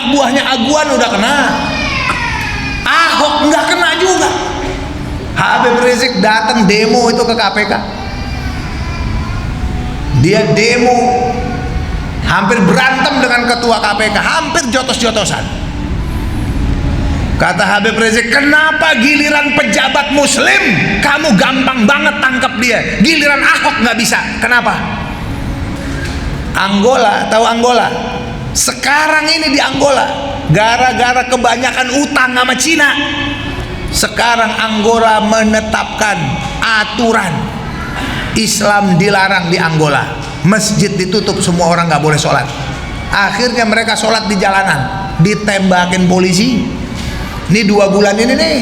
anak buahnya Aguan udah kena, Ahok nggak kena juga. Habib Rizik datang demo itu ke KPK, dia demo hampir berantem dengan ketua KPK, hampir jotos-jotosan. Kata Habib Rizik, kenapa giliran pejabat muslim kamu gampang banget tangkap dia, giliran Ahok nggak bisa, kenapa? Angola, tahu Angola? Sekarang ini di Angola gara-gara kebanyakan utang sama Cina, sekarang Angola menetapkan aturan Islam dilarang di Angola, masjid ditutup, semua orang nggak boleh sholat. Akhirnya mereka sholat di jalanan, ditembakin polisi. Ini 2 bulan ini nih.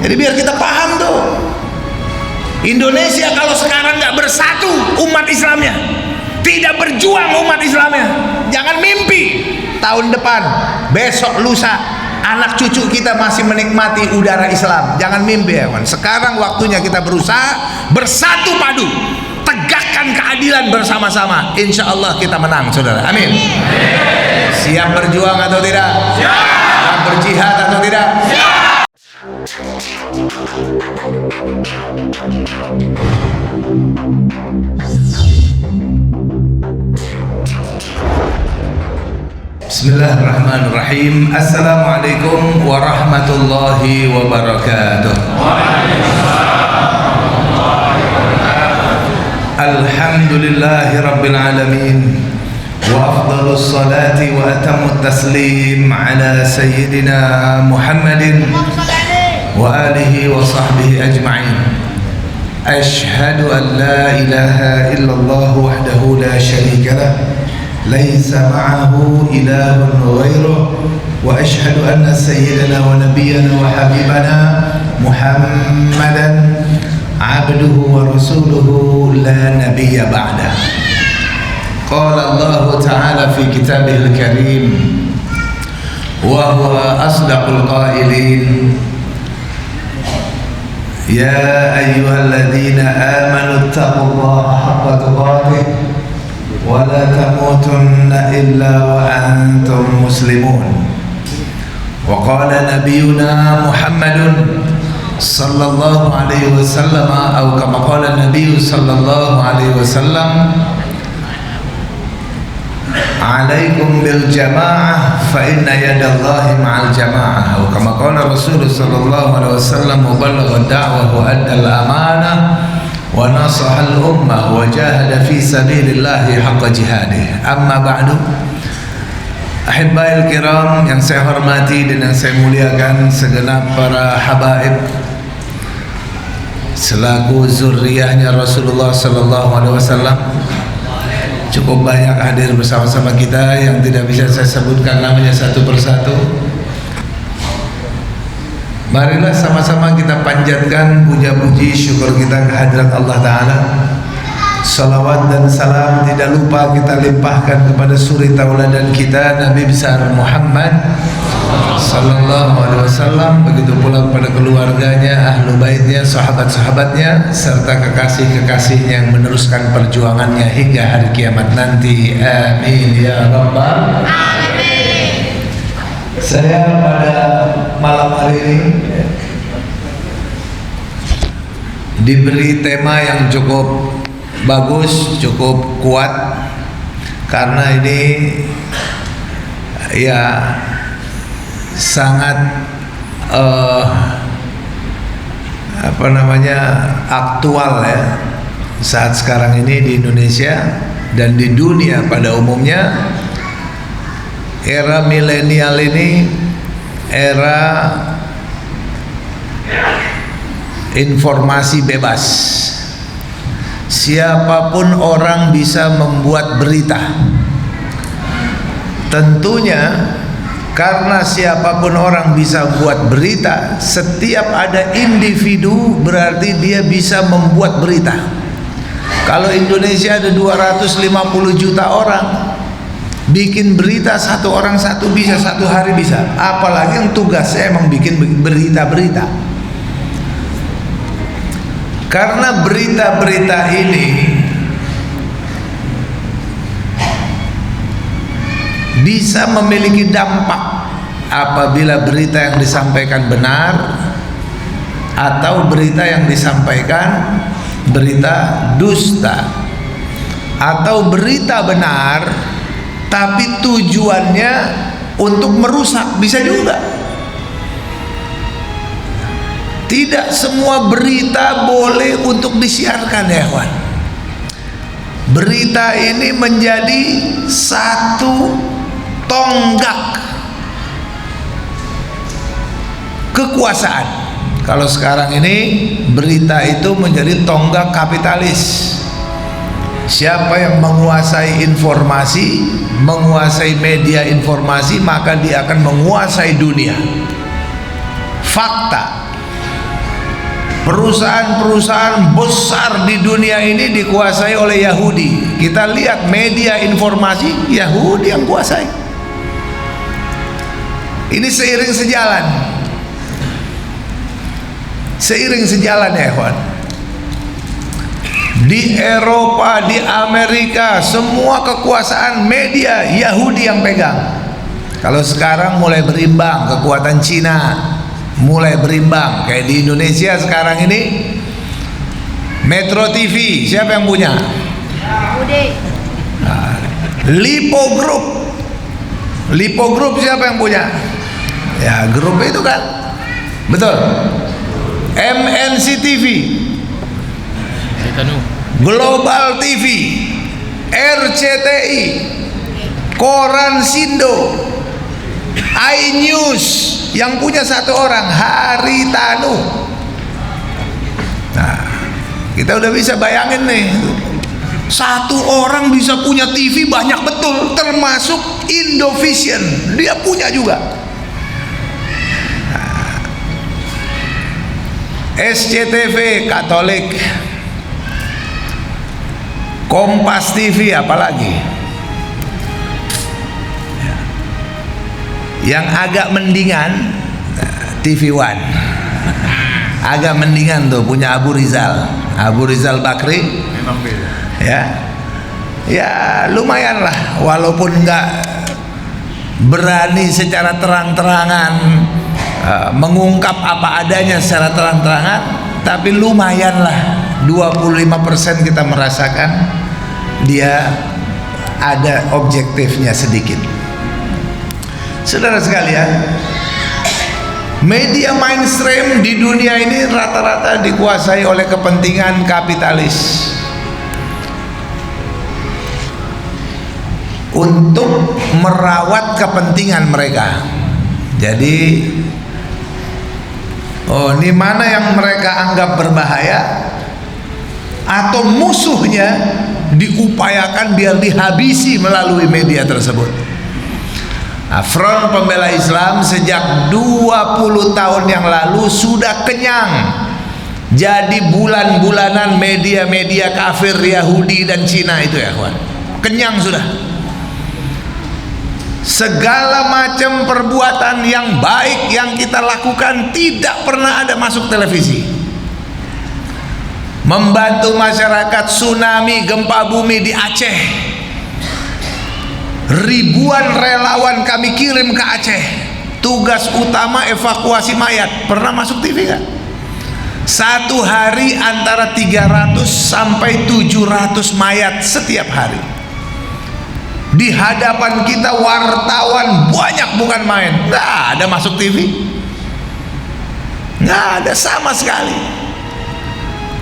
Jadi biar kita paham tuh, Indonesia kalau sekarang nggak bersatu umat Islamnya, tidak berjuang umat Islamnya, jangan mimpi tahun depan, besok, lusa anak cucu kita masih menikmati udara Islam. Jangan mimpi ya kawan. Sekarang waktunya kita berusaha bersatu padu, tegakkan keadilan bersama-sama. Insya Allah kita menang, saudara. Amin. Siap berjuang atau tidak? Siap. Siap berjihad atau tidak? Siap. Bismillahirrahmanirrahim. Assalamualaikum warahmatullahi wabarakatuh. Alhamdulillahi rabbil alamin, wa afdalus salati wa atamut taslim ala sayyidina Muhammadin wa alihi wa sahbihi ajma'in. Ashhadu an la ilaha illallah wahdahu la syarika lah, laisa ma'ahu ilahun ghairuh, wa ashhadu anna sayyidana wa nabiyyana wa habibana Muhammadan abduhu wa rasuluhu la nabiyya ba'dah. Qala Allah ta'ala fi kitabihil karim wa huwa asdaqul qailin, ya ayyuhalladzina amanu taqullaha haqqa tuqatih wa la tamutunna illa wa antum muslimun. Wa qala nabiyyuna Muhammadun sallallahu alaihi wasallam, atau kama qala Nabi sallallahu alaihi wasallam, alaikum bil jamaah fa inna yadallahi ma'al jamaah, atau kama qala Rasul sallallahu alaihi wasallam, muballagha ad-da'wah wa adda al-amanah wa nasaha al-ummah wa jahada fi sabilillahi haqqa jihadih. Amma ba'du, ahibbail kiram yang saya hormati dan yang saya muliakan, segenap para habaib selaku zurriyahnya Rasulullah sallallahu alaihi wasallam. Cukup banyak hadir bersama-sama kita yang tidak bisa saya sebutkan namanya satu persatu. Marilah sama-sama kita panjatkan puja-puji syukur kita kehadirat Allah Ta'ala. Salawat dan salam tidak lupa kita limpahkan kepada suri tauladan kita, Nabi besar Muhammad sallallahu alaihi wasallam, begitu pula kepada keluarganya, ahlu baitnya, sahabat-sahabatnya, serta kekasih-kekasihnya yang meneruskan perjuangannya hingga hari kiamat nanti. Amin ya rabbal alamin. Saya pada malam hari ini diberi tema yang cukup bagus, cukup kuat, karena ini ya sangat aktual ya saat sekarang ini di Indonesia dan di dunia pada umumnya. Era milenial ini era informasi bebas. Siapapun orang bisa membuat berita. Tentunya karena siapapun orang bisa buat berita, setiap ada individu berarti dia bisa membuat berita. Kalau Indonesia ada 250 juta orang, bikin berita satu orang satu bisa, satu hari bisa. Apalagi yang tugasnya emang bikin berita-berita. Karena berita-berita ini bisa memiliki dampak apabila berita yang disampaikan benar atau berita yang disampaikan berita dusta, atau berita benar tapi tujuannya untuk merusak, bisa juga. Tidak semua berita boleh untuk disiarkan ya kawan. Berita ini menjadi satu tonggak kekuasaan. Kalau sekarang ini berita itu menjadi tonggak kapitalis. Siapa yang menguasai informasi, menguasai media informasi, maka dia akan menguasai dunia. Fakta, perusahaan-perusahaan besar di dunia ini dikuasai oleh Yahudi. Kita lihat media informasi, Yahudi yang kuasai. Ini seiring sejalan. Seiring sejalan ya kawan. Di Eropa, di Amerika, semua kekuasaan media Yahudi yang pegang. Kalau sekarang mulai berimbang, kekuatan Cina mulai berimbang. Kayak di Indonesia sekarang ini Metro TV, siapa yang punya? Yahudi. Lipo Group. Lipo Group siapa yang punya? Ya, grup itu kan. Betul. MNC TV, Global TV, RCTI, Koran Sindo, iNews, yang punya satu orang, Haritanu. Nah, kita udah bisa bayangin nih, satu orang bisa punya TV banyak betul, termasuk Indovision, dia punya juga. SCTV Katolik, Kompas TV, apalagi yang agak mendingan TV One, agak mendingan tuh punya Abu Rizal Bakri. Memang beda. Ya lumayan lah, walaupun nggak berani secara terang-terangan mengungkap apa adanya secara terang-terangan, tapi lumayan lah, 25% kita merasakan dia ada objektifnya sedikit. Saudara sekalian, media mainstream di dunia ini rata-rata dikuasai oleh kepentingan kapitalis untuk merawat kepentingan mereka. Jadi ini mana yang mereka anggap berbahaya atau musuhnya diupayakan biar dihabisi melalui media tersebut. Nah, Front Pembela Islam sejak 20 tahun yang lalu sudah kenyang jadi bulan-bulanan media-media kafir Yahudi dan Cina itu ya kawan. Kenyang sudah. Segala macam perbuatan yang baik yang kita lakukan tidak pernah ada masuk televisi. Membantu masyarakat tsunami, gempa bumi di Aceh, ribuan relawan kami kirim ke Aceh. Tugas utama evakuasi mayat. Pernah masuk TV kan? Satu hari antara 300 sampai 700 mayat setiap hari. Di hadapan kita wartawan banyak, bukan main. Nggak ada masuk TV, nggak ada sama sekali.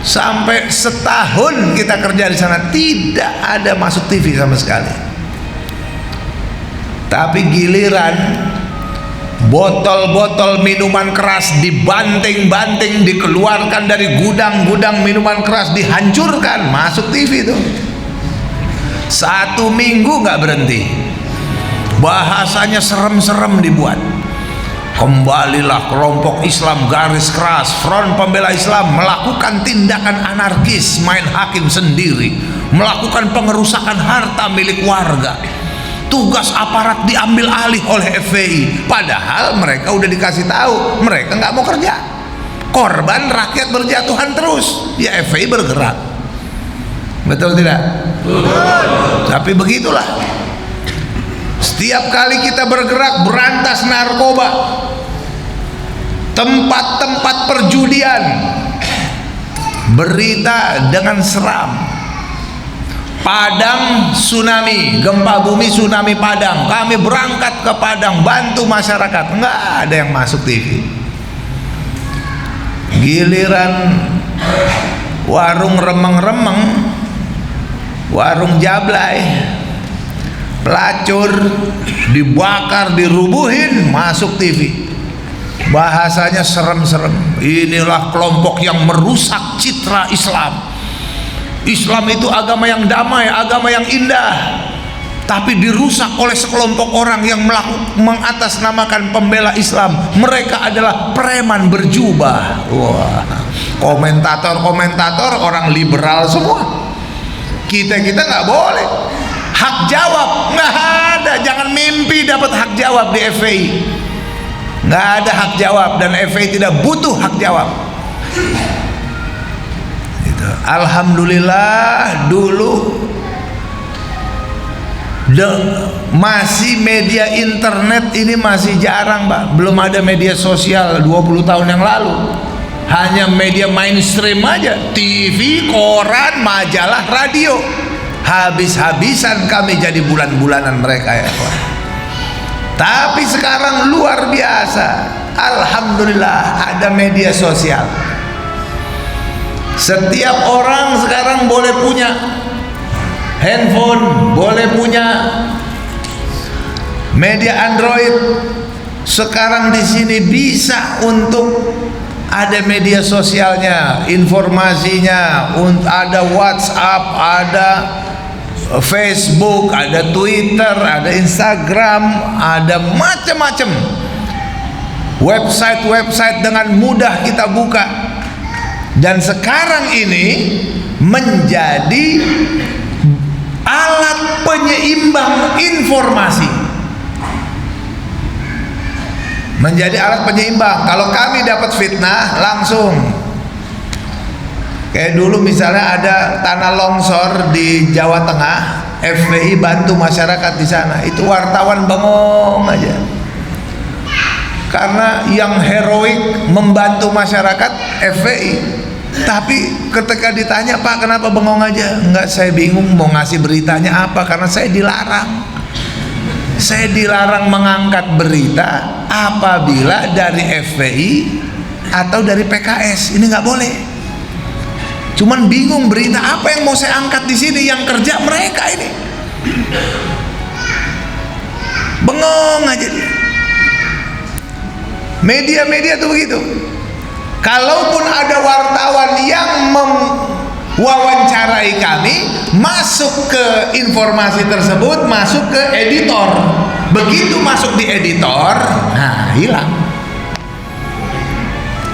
Sampai setahun kita kerja di sana tidak ada masuk TV sama sekali. Tapi giliran botol-botol minuman keras dibanting-banting, dikeluarkan dari gudang-gudang minuman keras, dihancurkan, masuk TV itu. 1 minggu nggak berhenti, bahasanya serem-serem dibuat. Kembalilah kelompok Islam garis keras, Front Pembela Islam melakukan tindakan anarkis, main hakim sendiri, melakukan pengerusakan harta milik warga. Tugas aparat diambil alih oleh FPI, padahal mereka udah dikasih tahu mereka nggak mau kerja. Korban rakyat berjatuhan terus, ya FPI bergerak. Betul tidak? Betul. Tapi begitulah. Tiap kali kita bergerak berantas narkoba, tempat-tempat perjudian, berita dengan seram. Padang tsunami, gempa bumi tsunami Padang, kami berangkat ke Padang bantu masyarakat, nggak ada yang masuk TV. Giliran warung remeng-remeng, warung jablay, pelacur, dibakar, dirubuhin, masuk TV. Bahasanya serem-serem. Inilah kelompok yang merusak citra Islam. Islam itu agama yang damai, agama yang indah, tapi dirusak oleh sekelompok orang yang mengatasnamakan pembela Islam. Mereka adalah preman berjubah. Wah, komentator orang liberal semua. Kita nggak boleh. Hak jawab nggak ada. Jangan mimpi dapat hak jawab di FPI. Nggak ada hak jawab, dan FPI tidak butuh hak jawab. Alhamdulillah dulu masih media internet ini masih jarang, Pak. Belum ada media sosial 20 tahun yang lalu. Hanya media mainstream aja, TV, koran, majalah, radio. Habis-habisan kami jadi bulan-bulanan mereka ya, Pak. Tapi sekarang luar biasa. Alhamdulillah ada media sosial. Setiap orang sekarang boleh punya handphone, boleh punya media Android. Sekarang di sini bisa untuk ada media sosialnya, informasinya, ada WhatsApp, ada Facebook, ada Twitter, ada Instagram, ada macam-macam website dengan mudah kita buka. Dan sekarang ini menjadi alat penyeimbang informasi. Menjadi alat penyeimbang. Kalau kami dapat fitnah langsung. Kayak dulu misalnya ada tanah longsor di Jawa Tengah, FPI bantu masyarakat di sana. Itu wartawan bengong aja. Karena yang heroik membantu masyarakat FPI. Tapi ketika ditanya, Pak kenapa bengong aja? Enggak, saya bingung mau ngasih beritanya apa, karena saya dilarang. Saya dilarang mengangkat berita apabila dari FPI atau dari PKS. Ini nggak boleh. Cuman bingung berita apa yang mau saya angkat di sini, yang kerja mereka ini. Bengong aja dia. Media-media tuh begitu. Kalaupun ada wartawan yang mewawancarai kami, masuk ke informasi tersebut, masuk ke editor. Begitu masuk di editor, nah hilang.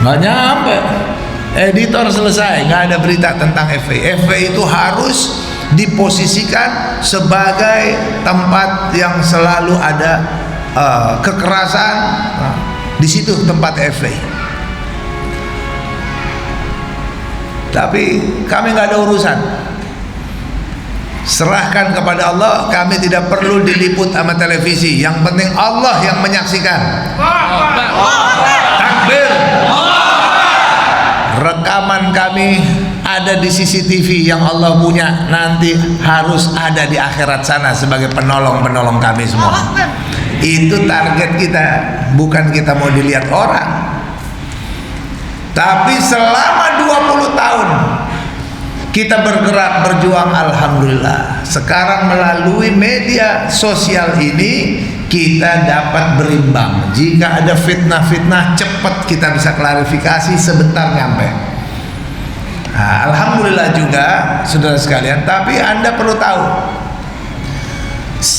Nggak nyampe. Editor selesai, nggak ada berita tentang FPI. FPI itu harus diposisikan sebagai tempat yang selalu ada kekerasan. Nah, di situ tempat FPI. Tapi kami nggak ada urusan. Serahkan kepada Allah. Kami tidak perlu diliput sama televisi. Yang penting Allah yang menyaksikan. Takbir. Rekaman kami ada di CCTV yang Allah punya. Nanti harus ada di akhirat sana sebagai penolong-penolong kami semua. Itu target kita. Bukan kita mau dilihat orang. Tapi selama 20 tahun kita bergerak berjuang, alhamdulillah. Sekarang melalui media sosial ini kita dapat berimbang. Jika ada fitnah-fitnah, cepat kita bisa klarifikasi, sebentar nyampe. Nah, alhamdulillah juga saudara sekalian. Tapi Anda perlu tahu,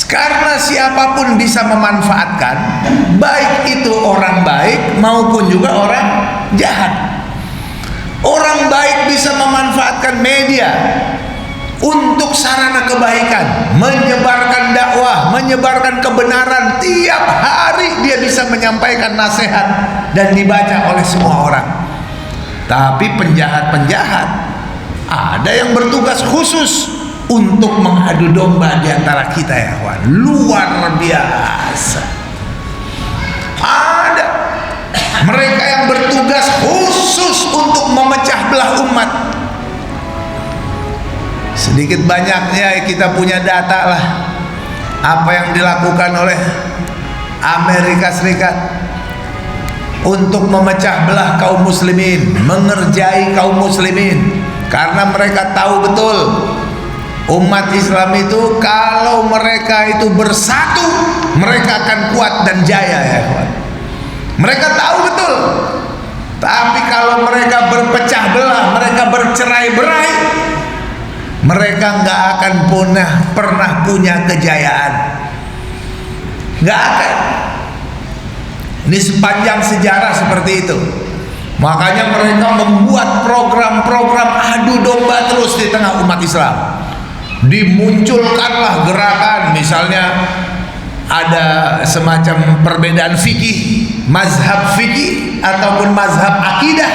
karena siapapun bisa memanfaatkan, baik itu orang baik maupun juga orang jahat. Orang baik bisa memanfaatkan media untuk sarana kebaikan, menyebarkan dakwah, menyebarkan kebenaran. Tiap hari dia bisa menyampaikan nasihat dan dibaca oleh semua orang. Tapi penjahat-penjahat ada yang bertugas khusus untuk mengadu domba di antara kita ya kawan. Luar biasa. sedikit banyaknya kita punya data lah apa yang dilakukan oleh Amerika Serikat untuk memecah belah kaum muslimin, mengerjai kaum muslimin, karena mereka tahu betul umat Islam itu kalau mereka itu bersatu mereka akan kuat dan jaya, ya kawan. Mereka tahu betul. Tapi kalau mereka berpecah belah, mereka bercerai-berai, mereka nggak akan pernah punya kejayaan, nggak akan. Ini sepanjang sejarah seperti itu. Makanya mereka membuat program-program adu domba terus di tengah umat Islam. Dimunculkanlah gerakan, misalnya ada semacam perbedaan fikih, mazhab fikih ataupun mazhab akidah,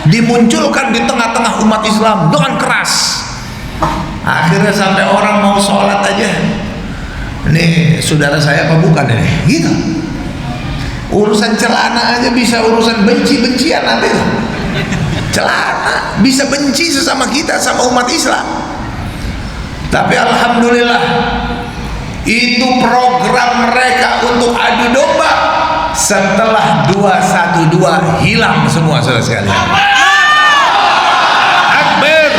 dimunculkan di tengah-tengah umat Islam dengan keras. Akhirnya sampai orang mau sholat aja, ini saudara saya apa bukan ini, gitu. Urusan celana aja bisa urusan benci-bencian nanti. Celana bisa benci sesama kita, sama umat Islam. Tapi alhamdulillah itu program mereka untuk adu domba setelah 212 hilang semua, saudara sekalian. Akbar.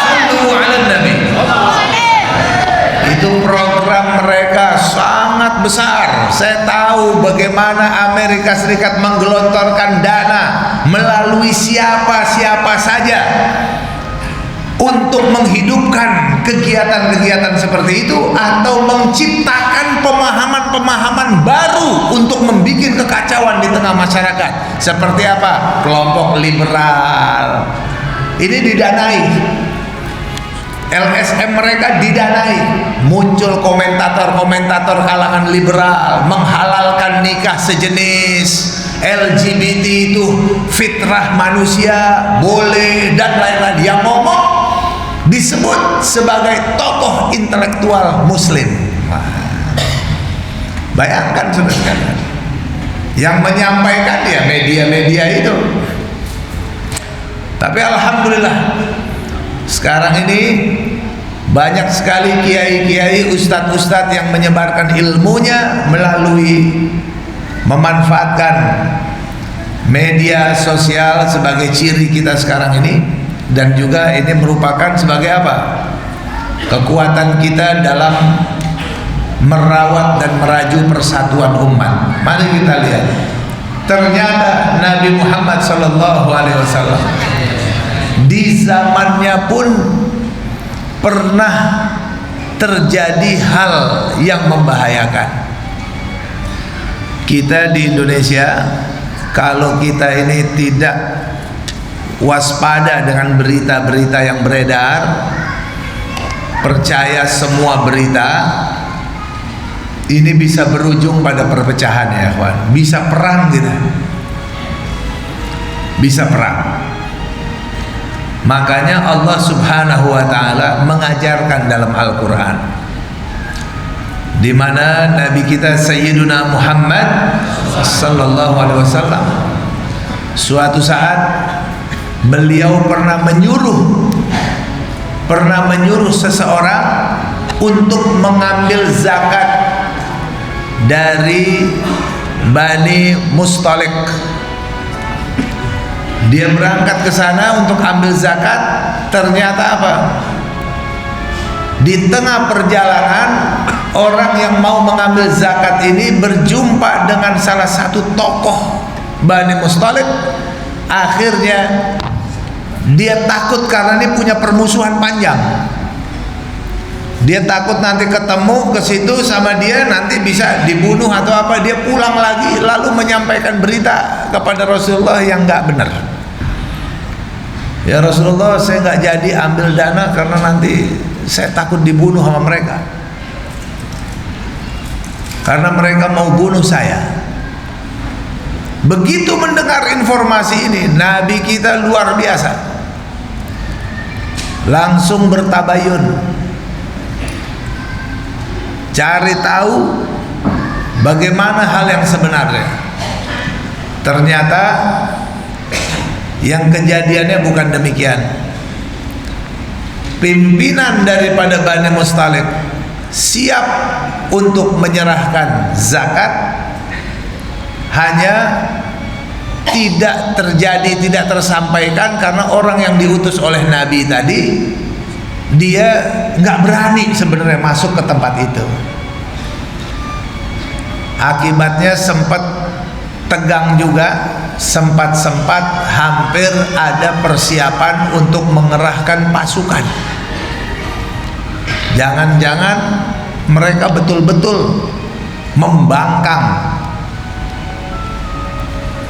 Sallu ala Nabi. Itu program mereka sangat besar. Saya tahu bagaimana Amerika Serikat menggelontorkan dana melalui siapa-siapa saja untuk menghidupkan kegiatan-kegiatan seperti itu atau menciptakan pemahaman-pemahaman baru untuk membuat kekacauan di tengah masyarakat. Seperti apa? Kelompok liberal ini didanai, LSM mereka didanai. Muncul komentator-komentator kalangan liberal menghalalkan nikah sejenis, LGBT itu fitrah manusia, boleh, dan lain-lain. Yang ngomong disebut sebagai tokoh intelektual muslim. Bayangkan saudara sekalian, yang menyampaikan ya media-media itu. Tapi alhamdulillah sekarang ini banyak sekali kiai-kiai, ustadz-ustadz yang menyebarkan ilmunya melalui memanfaatkan media sosial sebagai ciri kita sekarang ini. Dan juga ini merupakan sebagai apa? Kekuatan kita dalam merawat dan meraju persatuan umat. Mari kita lihat. Ternyata Nabi Muhammad SAW di zamannya pun pernah terjadi hal yang membahayakan. Kita di Indonesia, kalau kita ini tidak waspada dengan berita-berita yang beredar, percaya semua berita, ini bisa berujung pada perpecahan, ya kawan. Bisa perang gitu, bisa perang. Makanya Allah Subhanahu wa Ta'ala mengajarkan dalam Al-Quran, di mana Nabi kita Sayyiduna Muhammad Sallallahu Alaihi Wasallam suatu saat beliau pernah menyuruh seseorang untuk mengambil zakat dari Bani Mustalik. Dia berangkat ke sana untuk ambil zakat. Ternyata apa? Di tengah perjalanan, orang yang mau mengambil zakat ini berjumpa dengan salah satu tokoh Bani Mustalik. Akhirnya dia takut karena ini punya permusuhan panjang. Dia takut nanti ketemu ke situ sama dia nanti bisa dibunuh atau apa. Dia pulang lagi lalu menyampaikan berita kepada Rasulullah yang nggak benar. Ya Rasulullah, saya nggak jadi ambil dana karena nanti saya takut dibunuh sama mereka. Karena mereka mau bunuh saya. Begitu mendengar informasi ini, Nabi kita luar biasa, langsung bertabayun, cari tahu bagaimana hal yang sebenarnya. Ternyata yang kejadiannya bukan demikian. pimpinan daripada Bani Musthalib siap untuk menyerahkan zakat, hanya tidak terjadi, tidak tersampaikan karena orang yang diutus oleh Nabi tadi dia nggak berani sebenarnya masuk ke tempat itu. Akibatnya sempat tegang juga, sempat hampir ada persiapan untuk mengerahkan pasukan. Jangan-jangan mereka betul-betul membangkang.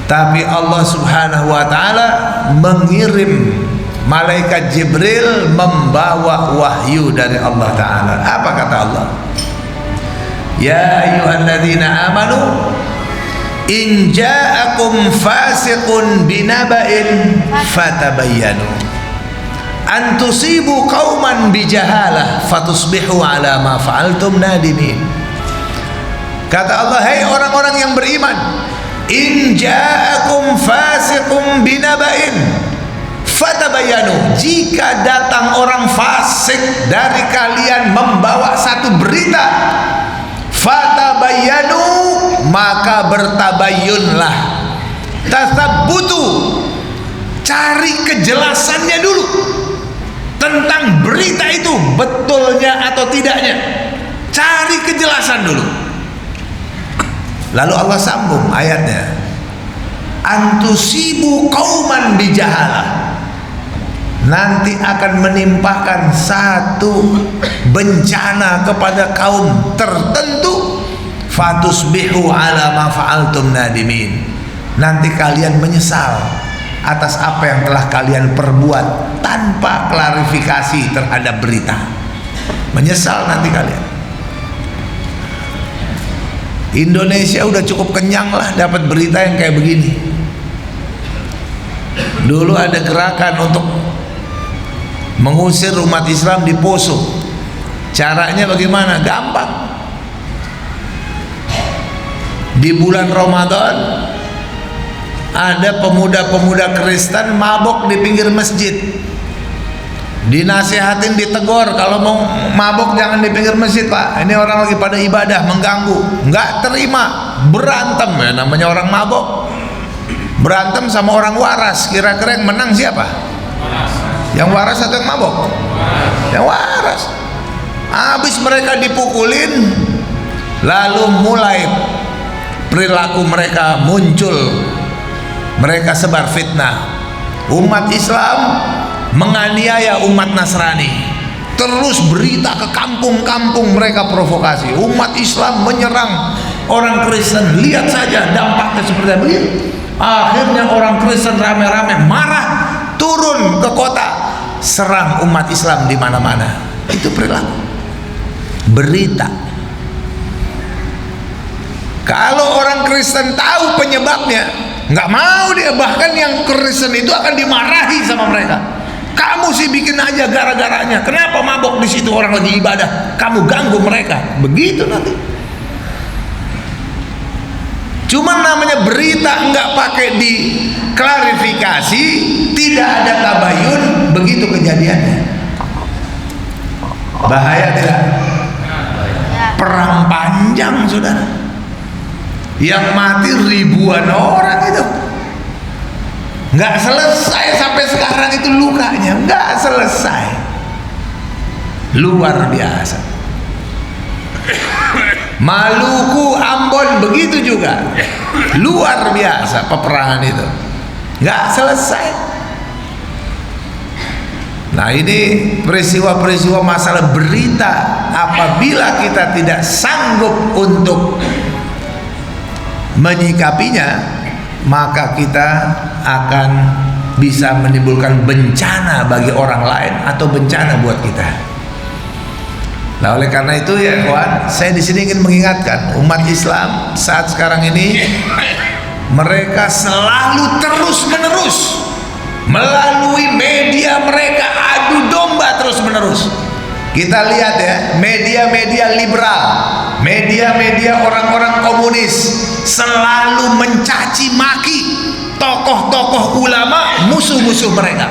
Tapi Allah Subhanahu wa taala mengirim malaikat Jibril membawa wahyu dari Allah taala. Apa kata Allah? Ya ayyuhalladzina amanu in ja'akum fasiqun binaba'in fatabayyanu an tusibu qauman bijahalah fatusbihu ala ma fa'altum nadimin. Kata Allah, hai orang-orang yang beriman, in ja'akum fasiqun binaba'in fatabayyanu, jika datang orang fasik dari kalian membawa satu berita, fatabayyanu, maka bertabayyunlah, tasabbutu, cari kejelasannya dulu tentang berita itu betulnya atau tidaknya, cari kejelasan dulu. Lalu Allah sambung ayatnya, antusibu qauman bijahalah, nanti akan menimpakan satu bencana kepada kaum tertentu, fatusbihu ala ma fa'altum nadimin, nanti kalian menyesal atas apa yang telah kalian perbuat tanpa klarifikasi terhadap berita. Menyesal nanti kalian. Indonesia udah cukup kenyang lah dapat berita yang kayak begini. Dulu ada gerakan untuk mengusir umat Islam di Poso. Caranya bagaimana? Gampang. Di bulan Ramadan ada pemuda-pemuda Kristen mabok di pinggir masjid. Dinasihatin, ditegur, kalau mau mabok jangan di pinggir masjid, Pak. Ini orang lagi pada ibadah, mengganggu. Nggak terima, berantem ya, namanya orang mabok. Berantem sama orang waras. Kira-kira yang menang siapa? Yang waras atau yang mabok? Yang waras. Habis mereka dipukulin, lalu mulai perilaku mereka muncul. Mereka sebar fitnah. Umat Islam menganiaya umat Nasrani. Terus berita ke kampung-kampung mereka provokasi. Umat Islam menyerang orang Kristen. Lihat saja dampaknya seperti apa. Akhirnya orang Kristen rame-rame marah, turun ke kota, serang umat Islam di mana-mana. Itu perilaku. Berita. Kalau orang Kristen tahu penyebabnya, nggak mau dia. Bahkan yang Kristen itu akan dimarahi sama mereka. Kamu sih bikin aja gara-garanya. Kenapa mabok di situ orang lagi ibadah? Kamu ganggu mereka. Begitu nanti. Cuma namanya berita nggak pakai diklarifikasi, tidak ada tabayun, begitu kejadiannya. Bahaya tidak? Perang panjang, saudara. Yang mati ribuan orang itu. Nggak selesai sampai sekarang itu lukanya, nggak selesai. Luar biasa. Maluku, Ambon begitu juga. Luar biasa peperangan itu. Nggak selesai. Nah, ini peristiwa-peristiwa masalah berita, apabila kita tidak sanggup untuk menyikapinya, maka kita akan bisa menimbulkan bencana bagi orang lain atau bencana buat kita. Nah, oleh karena itu ya kawan, saya di sini ingin mengingatkan umat Islam saat sekarang ini, mereka selalu terus-menerus melalui media mereka adu domba terus-menerus. Kita lihat ya, media-media liberal, media-media orang-orang komunis selalu mencaci maki tokoh-tokoh ulama, musuh-musuh mereka.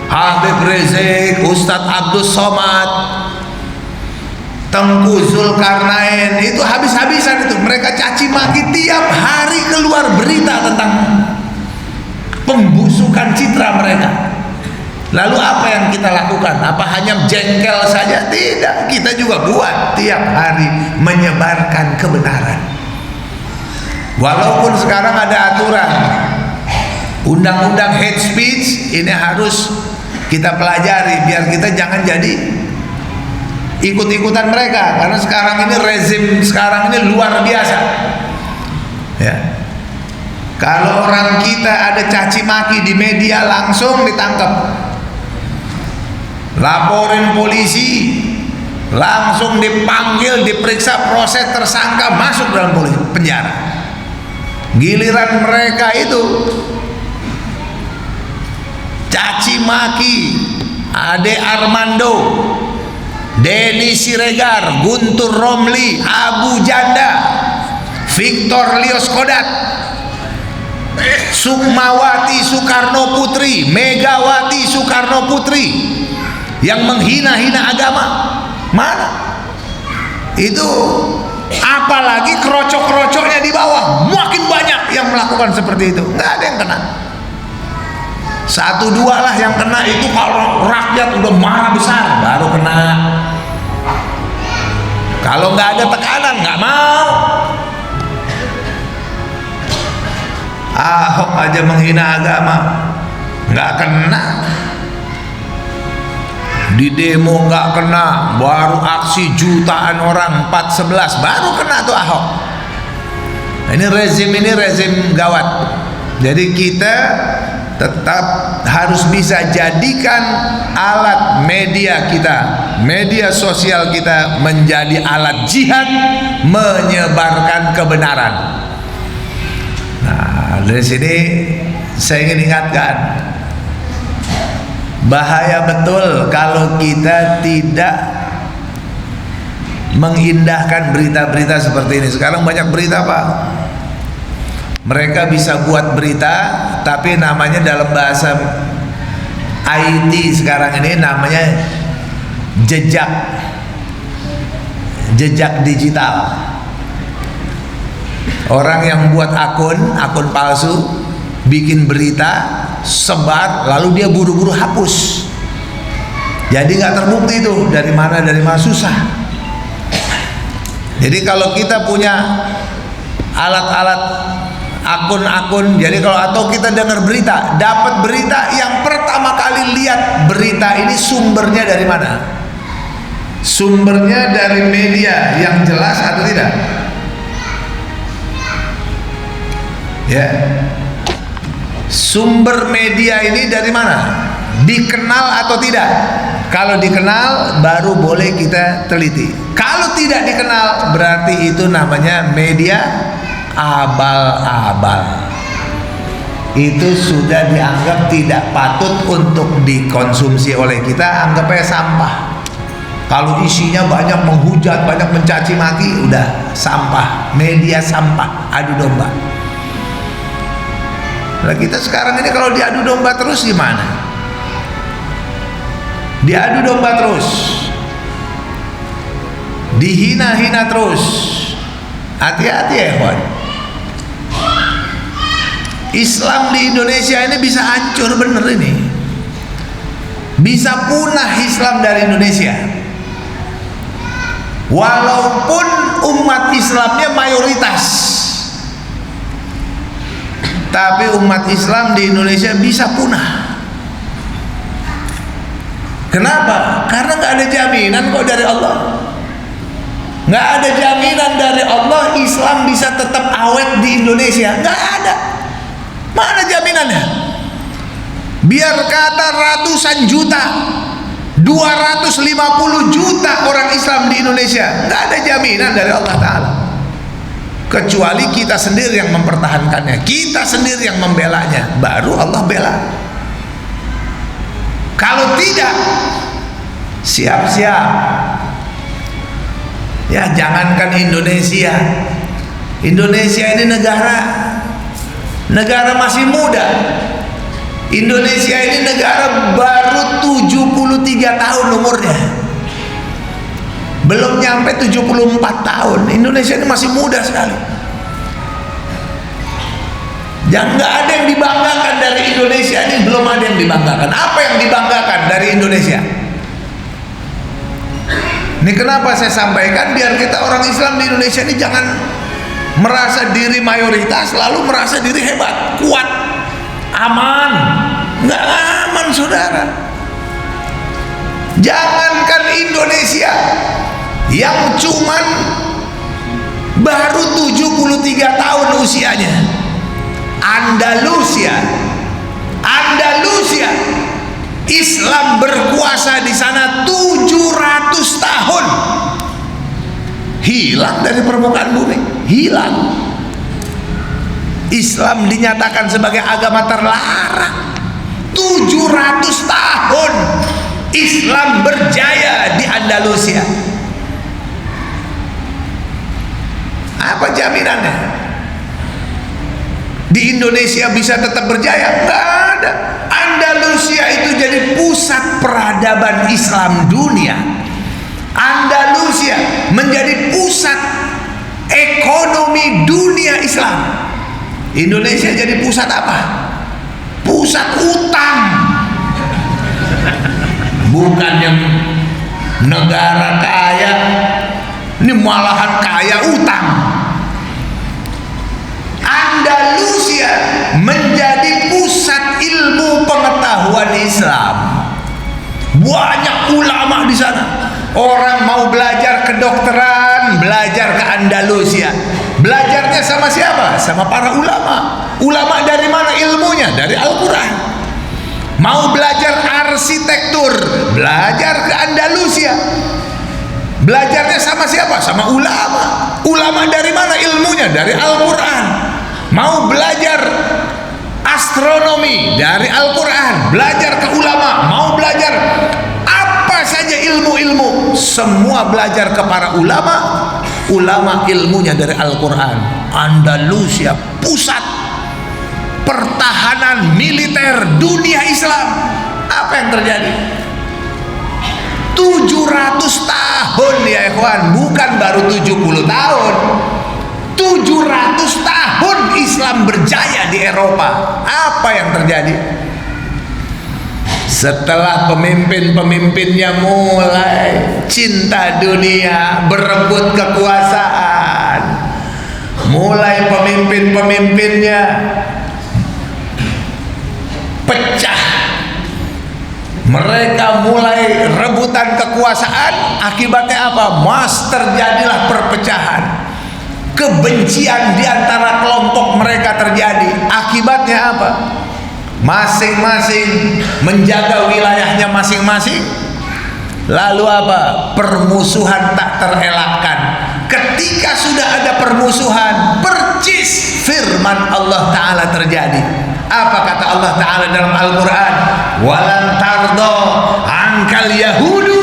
Habib Rizik, Ustadz Abdul Somad, Tengku Zulkarnain, itu habis-habisan itu mereka caci maki, tiap hari keluar berita tentang pembusukan citra mereka. Lalu apa yang kita lakukan? Apa hanya jengkel saja? Tidak, kita juga buat tiap hari menyebarkan kebenaran. Walaupun sekarang ada aturan undang-undang hate speech, ini harus kita pelajari biar kita jangan jadi ikut-ikutan mereka, karena sekarang ini rezim sekarang ini luar biasa ya. Kalau orang kita ada caci maki di media langsung ditangkap, laporin polisi, langsung dipanggil, diperiksa, proses tersangka, masuk dalam penjara. Giliran mereka itu caci maki Ade Armando, Denny Siregar, Guntur Romli, Abu Janda, Victor Lioskodat, Sukmawati Soekarno Putri, Megawati Soekarno Putri yang menghina-hina agama. Mana? Itu apalagi kerocok-kerocoknya di bawah, makin banyak yang melakukan seperti itu. Nggak ada yang kena. Satu dua lah yang kena, itu kalau rakyat udah marah besar baru kena. Kalau nggak ada tekanan nggak mau. Ahok aja menghina agama nggak kena, di demo nggak kena, baru aksi jutaan orang 4/11 baru kena tuh Ahok. Nah, ini rezim gawat. Jadi kita tetap harus bisa jadikan alat media kita, media sosial kita menjadi alat jihad menyebarkan kebenaran. Nah, dari sini saya ingin ingatkan, bahaya betul kalau kita tidak mengindahkan berita-berita seperti ini. Sekarang banyak berita, Pak. Mereka bisa buat berita, tapi namanya dalam bahasa IT sekarang ini namanya jejak digital. Orang yang buat akun palsu, bikin berita, sebar, lalu dia buru-buru hapus. Jadi nggak terbukti itu dari mana susah. Jadi kalau kita punya alat-alat akun-akun, jadi kalau atau kita dengar berita, dapat berita, yang pertama kali lihat berita ini sumbernya dari mana? Sumbernya dari media yang jelas atau tidak? Ya, sumber media ini dari mana? Dikenal atau tidak? Kalau dikenal baru boleh kita teliti. Kalau tidak dikenal berarti itu namanya media abal-abal. Itu sudah dianggap tidak patut untuk dikonsumsi oleh kita, anggapnya sampah. Kalau isinya banyak menghujat, banyak mencaci maki, udah sampah, media sampah, adu domba. Nah, kita sekarang ini kalau diadu domba terus gimana? Diadu domba terus, dihina-hina terus. Hati-hati ya, kawan. Islam di Indonesia ini bisa hancur bener ini. Bisa punah Islam dari Indonesia. Walaupun umat Islamnya mayoritas, tapi umat Islam di Indonesia bisa punah. Kenapa? Karena nggak ada jaminan kok dari Allah. Nggak ada jaminan dari Allah Islam bisa tetap awet di Indonesia. Nggak ada. Mana jaminannya? Biar kata ratusan juta, 250 juta orang Islam di Indonesia, nggak ada jaminan dari Allah Ta'ala. Kecuali kita sendiri yang mempertahankannya, kita sendiri yang membelanya, baru Allah bela. Kalau tidak, siap-siap. Ya, jangankan Indonesia. Indonesia ini negara masih muda. Indonesia ini negara baru baru 73 tahun umurnya, belum nyampe 74 tahun. Indonesia ini masih muda sekali. Yang nggak ada yang dibanggakan dari Indonesia ini, belum ada yang dibanggakan. Apa yang dibanggakan dari Indonesia? Ini kenapa saya sampaikan, biar kita orang Islam di Indonesia ini jangan merasa diri mayoritas, lalu merasa diri hebat, kuat, aman. Nggak aman, saudara. Jangankan Indonesia yang cuman baru 73 tahun usianya, Andalusia Islam berkuasa di sana 700 tahun, hilang dari permukaan bumi, hilang. Islam dinyatakan sebagai agama terlarang. 700 tahun Islam berjaya di Andalusia. Apa jaminannya di Indonesia bisa tetap berjaya? Nggak ada. Andalusia itu jadi pusat peradaban Islam dunia. Andalusia menjadi pusat ekonomi dunia Islam. Indonesia jadi pusat apa? Pusat utang. Bukannya negara kaya, ini malahan kaya utang. Andalusia menjadi pusat ilmu pengetahuan Islam. Banyak ulama di sana. Orang mau belajar kedokteran, belajar ke Andalusia. Belajarnya sama siapa? Sama para ulama. Ulama dari mana ilmunya? Dari Al-Quran. Mau belajar arsitektur, belajar ke Andalusia. Belajarnya sama siapa? Sama ulama. Ulama dari mana ilmunya? Dari Al-Quran. Mau belajar astronomi, dari Al-Quran. Belajar ke ulama. Mau belajar apa saja ilmu-ilmu, semua belajar ke para ulama. Ulama ilmunya dari Al-Quran. Andalusia pusat pertahanan militer dunia Islam. Apa yang terjadi? 700 tahun ya ikhwan, bukan baru 70 tahun. 700 tahun Islam berjaya di Eropa. Apa yang terjadi? Setelah pemimpin-pemimpinnya mulai cinta dunia, berebut kekuasaan, mulai pemimpin-pemimpinnya pecah, mereka mulai rebutan kekuasaan. Akibatnya apa? Terjadilah perpecahan, kebencian di antara kelompok mereka terjadi. Akibatnya apa? Masing-masing menjaga wilayahnya masing-masing. Lalu apa? Permusuhan tak terelakkan. Ketika sudah ada permusuhan, percis firman Allah Ta'ala terjadi. Apa kata Allah Ta'ala dalam Al-Quran? Walan tardo ankal yahudu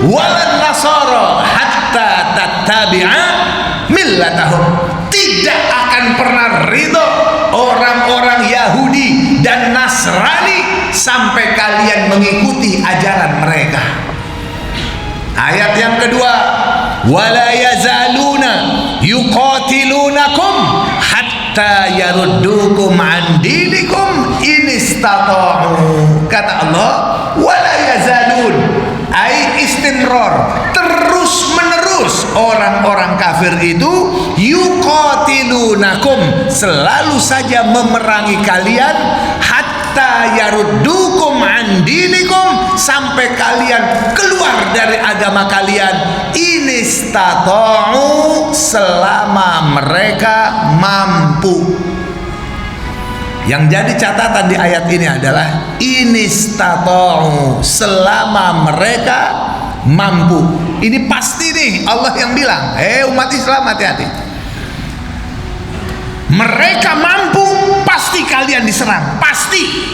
walan nasara hatta tattabi'a millatahum. Tidak akan pernah ridho orang-orang Yahudi dan Nasrani sampai kalian mengikuti ajaran mereka. Ayat yang kedua, wala yazaluna yuqatilunakum hatta yaruddukum an dinikum in istata'u. Kata Allah, wala yazalun, ai istimrar, terus menerus orang-orang kafir itu yuqatilunakum, selalu saja memerangi kalian, hatta yaruddukum an dinikum, sampai kalian keluar dari agama kalian, inistata'u, selama mereka mampu. Yang jadi catatan di ayat ini adalah inistata'u, selama mereka mampu. Ini pasti nih Allah yang bilang, umat Islam hati-hati. Mereka mampu, pasti kalian diserang, pasti.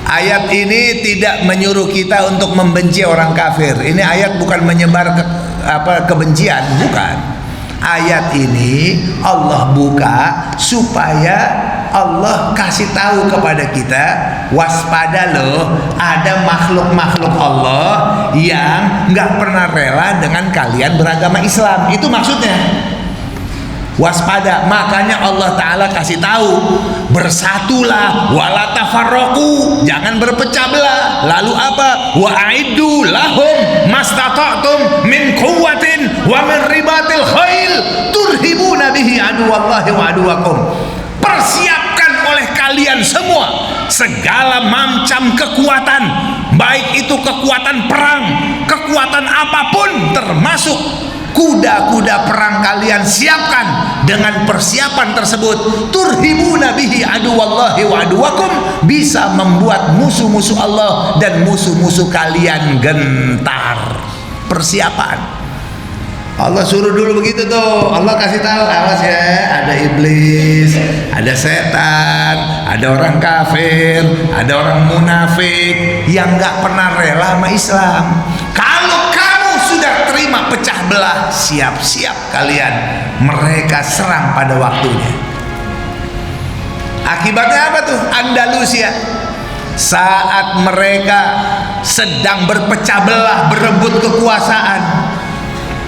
Ayat ini tidak menyuruh kita untuk membenci orang kafir. Ini ayat bukan menyebar kebencian, bukan. Ayat ini Allah buka supaya Allah kasih tahu kepada kita, waspada loh, ada makhluk-makhluk Allah yang nggak pernah rela dengan kalian beragama Islam. Itu maksudnya. Waspada. Makanya Allah Ta'ala kasih tahu, bersatulah, wala tafarraqu, jangan berpecah belah. Lalu apa? Wa a'iddu lahum mastata'tum min quwwatin wa min ribatil khail turhibuna bihi aduwallahi wa aduwakum. Persiapkan oleh kalian semua segala macam kekuatan, baik itu kekuatan perang, kekuatan apapun, termasuk kuda-kuda perang kalian siapkan. Dengan persiapan tersebut, turhibuna bihi aduwallahi wa aduwakum, bisa membuat musuh-musuh Allah dan musuh-musuh kalian gentar. Persiapan. Allah suruh dulu begitu tuh. Allah kasih tahu, awas ya, ada iblis, ada setan, ada orang kafir, ada orang munafik yang nggak pernah rela sama Islam. Kalau kamu sudah terima pecah belah, siap-siap kalian, mereka serang pada waktunya. Akibatnya apa tuh? Andalusia, saat mereka sedang berpecah belah, berebut kekuasaan,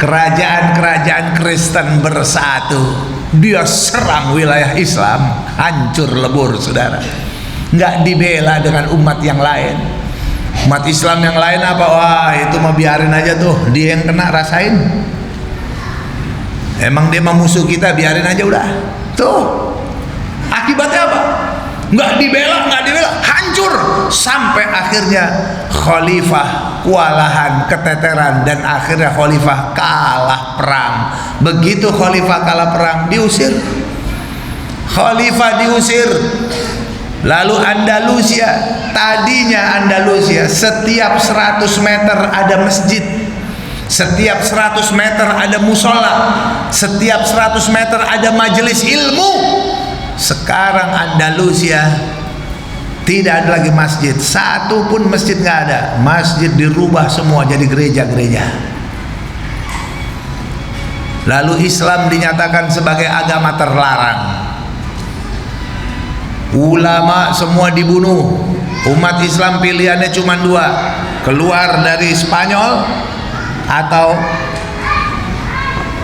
kerajaan-kerajaan Kristen bersatu, dia serang wilayah Islam, hancur lebur saudara. Nggak dibela dengan umat yang lain. Umat Islam yang lain apa? Wah, itu mah biarin aja tuh, dia yang kena rasain. Emang dia mah musuh kita, biarin aja udah. Tuh, akibatnya apa? Nggak dibela, hancur. Sampai akhirnya khalifah kewalahan, keteteran, dan akhirnya khalifah kalah perang. Begitu khalifah kalah perang, diusir. Khalifah diusir. Lalu Andalusia, tadinya Andalusia setiap 100 meter ada masjid, setiap 100 meter ada musola, setiap 100 meter ada majelis ilmu. Sekarang Andalusia tidak ada lagi masjid, satu pun masjid nggak ada. Masjid dirubah semua jadi gereja-gereja. Lalu Islam dinyatakan sebagai agama terlarang. Ulama semua dibunuh. Umat Islam pilihannya cuma dua, keluar dari Spanyol atau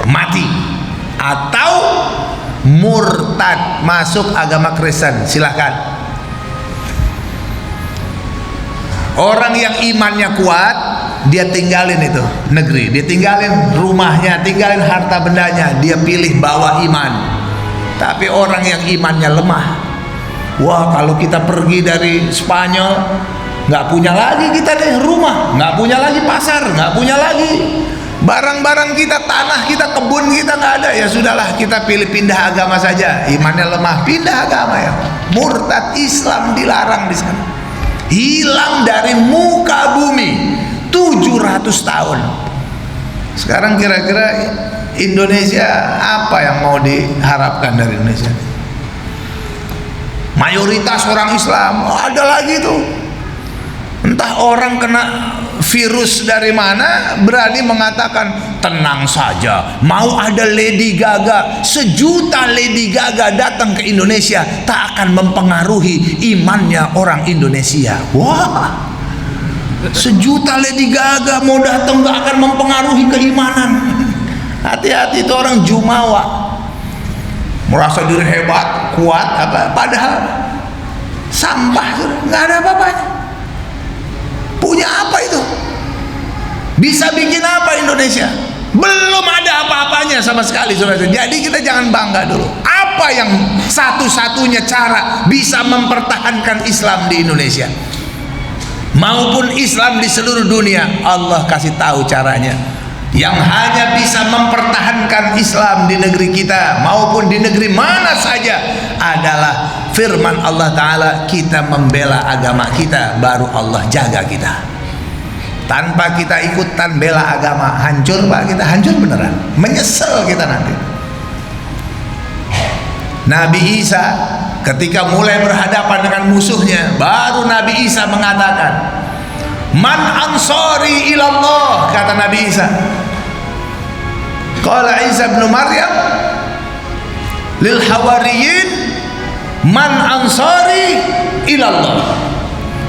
mati, atau murtad masuk agama Kristen. Silahkan. Orang yang imannya kuat, dia tinggalin itu negeri, dia tinggalin rumahnya, tinggalin harta bendanya, dia pilih bawa iman. Tapi orang yang imannya lemah, wah, kalau kita pergi dari Spanyol, nggak punya lagi kita deh rumah, nggak punya lagi pasar, nggak punya lagi barang-barang kita, tanah kita, kebun kita nggak ada. Ya sudahlah, kita pilih pindah agama saja. Imannya lemah, pindah agama ya. Murtad. Islam dilarang di sana. Hilang dari muka bumi 700 tahun. Sekarang kira-kira Indonesia apa yang mau diharapkan dari Indonesia? Mayoritas orang Islam. Ada lagi tuh, entah orang kena virus dari mana, berani mengatakan tenang saja, mau ada Lady Gaga, 1 juta Lady Gaga datang ke Indonesia tak akan mempengaruhi imannya orang Indonesia. Wah, 1 juta Lady Gaga mau datang gak akan mempengaruhi keimanan. Hati-hati, itu orang jumawa, merasa diri hebat, kuat, apa, padahal sampah, nggak ada apa-apanya. Punya apa itu? Bisa bikin apa Indonesia? Belum ada apa-apanya sama sekali, saudara. Jadi kita jangan bangga dulu. Apa yang satu-satunya cara bisa mempertahankan Islam di Indonesia maupun Islam di seluruh dunia? Allah kasih tahu caranya. Yang hanya bisa mempertahankan Islam di negeri kita maupun di negeri mana saja adalah firman Allah Ta'ala, kita membela agama kita, baru Allah jaga kita. Tanpa kita ikutan bela agama, hancur Pak, kita hancur beneran, menyesal kita nanti. Nabi Isa ketika mulai berhadapan dengan musuhnya, baru Nabi Isa mengatakan, man ansari ilallah, kata Nabi Isa. Qala Isa bin Maryam lil hawariyin man ansari ilallah.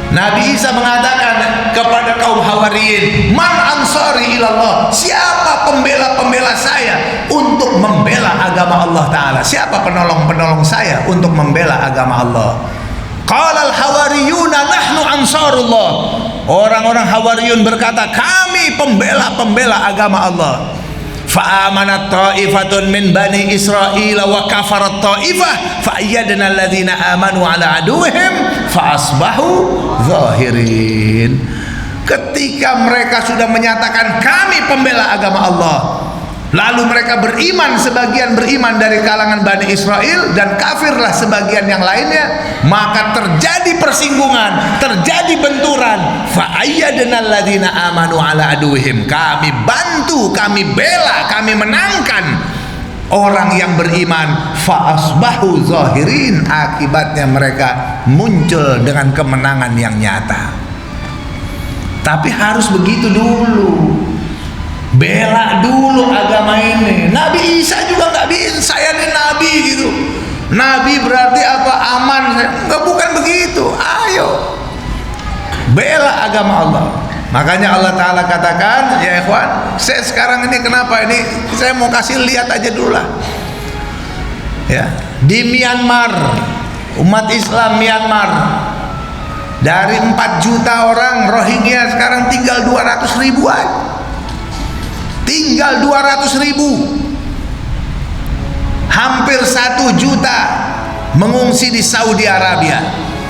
Nabi Isa mengatakan kepada kaum Hawariyin, man ansari ilallah, siapa pembela-pembela saya untuk membela agama Allah Ta'ala, siapa penolong-penolong saya untuk membela agama Allah. Qala al-hawariyuna nahnu ansarullah, orang-orang Hawariyun berkata, kami pembela-pembela agama Allah. Fa'amanat ta'ifatun min bani Israel wa kafarat ta'ifah fa'ayyadna alladhina amanu ala aduhim fa'asbahu zahirin. Ketika mereka sudah menyatakan kami pembela agama Allah, lalu mereka beriman, sebagian beriman dari kalangan Bani Israel dan kafirlah sebagian yang lainnya, maka terjadi persinggungan, terjadi benturan. Fa'ayyadna alladhina amanu ala aduhim, kami bantu, kami bela, kami menangkan orang yang beriman. Fa'asbahu zahirin, akibatnya mereka muncul dengan kemenangan yang nyata. Tapi harus begitu dulu, bela dulu agama ini. Nabi Isa juga nggak bisa, saya ini nabi gitu. Nabi berarti apa? Aman? Nggak, bukan begitu. Ayo bela agama Allah. Makanya Allah Ta'ala katakan, ya ikhwan, saya sekarang ini kenapa ini, saya mau kasih lihat aja dulu lah ya. Di Myanmar, umat Islam Myanmar, dari 4 juta orang Rohingya sekarang tinggal 200 ribuan, tinggal 200 ribu. Hampir 1 juta mengungsi di Saudi Arabia,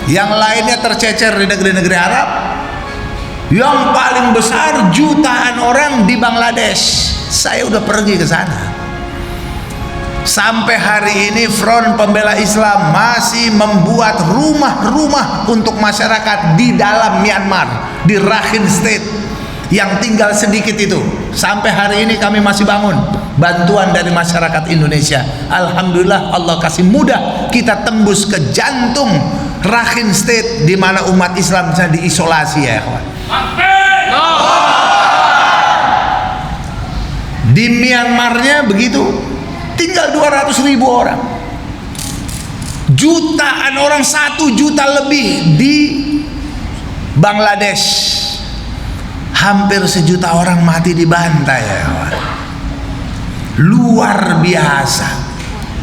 yang lainnya tercecer di negeri-negeri Arab. Yang paling besar jutaan orang di Bangladesh. Saya udah pergi ke sana. Sampai hari ini Front Pembela Islam masih membuat rumah-rumah untuk masyarakat di dalam Myanmar, di Rakhine State yang tinggal sedikit itu. Sampai hari ini kami masih bangun, bantuan dari masyarakat Indonesia. Alhamdulillah, Allah kasih mudah kita tembus ke jantung Rakhine State, di mana umat Islam bisa diisolasi ya kawan. Di Myanmarnya begitu, tinggal 200 ribu orang. Jutaan orang, 1 juta lebih di Bangladesh. Hampir 1 juta orang mati dibantai ya kawan. Luar biasa.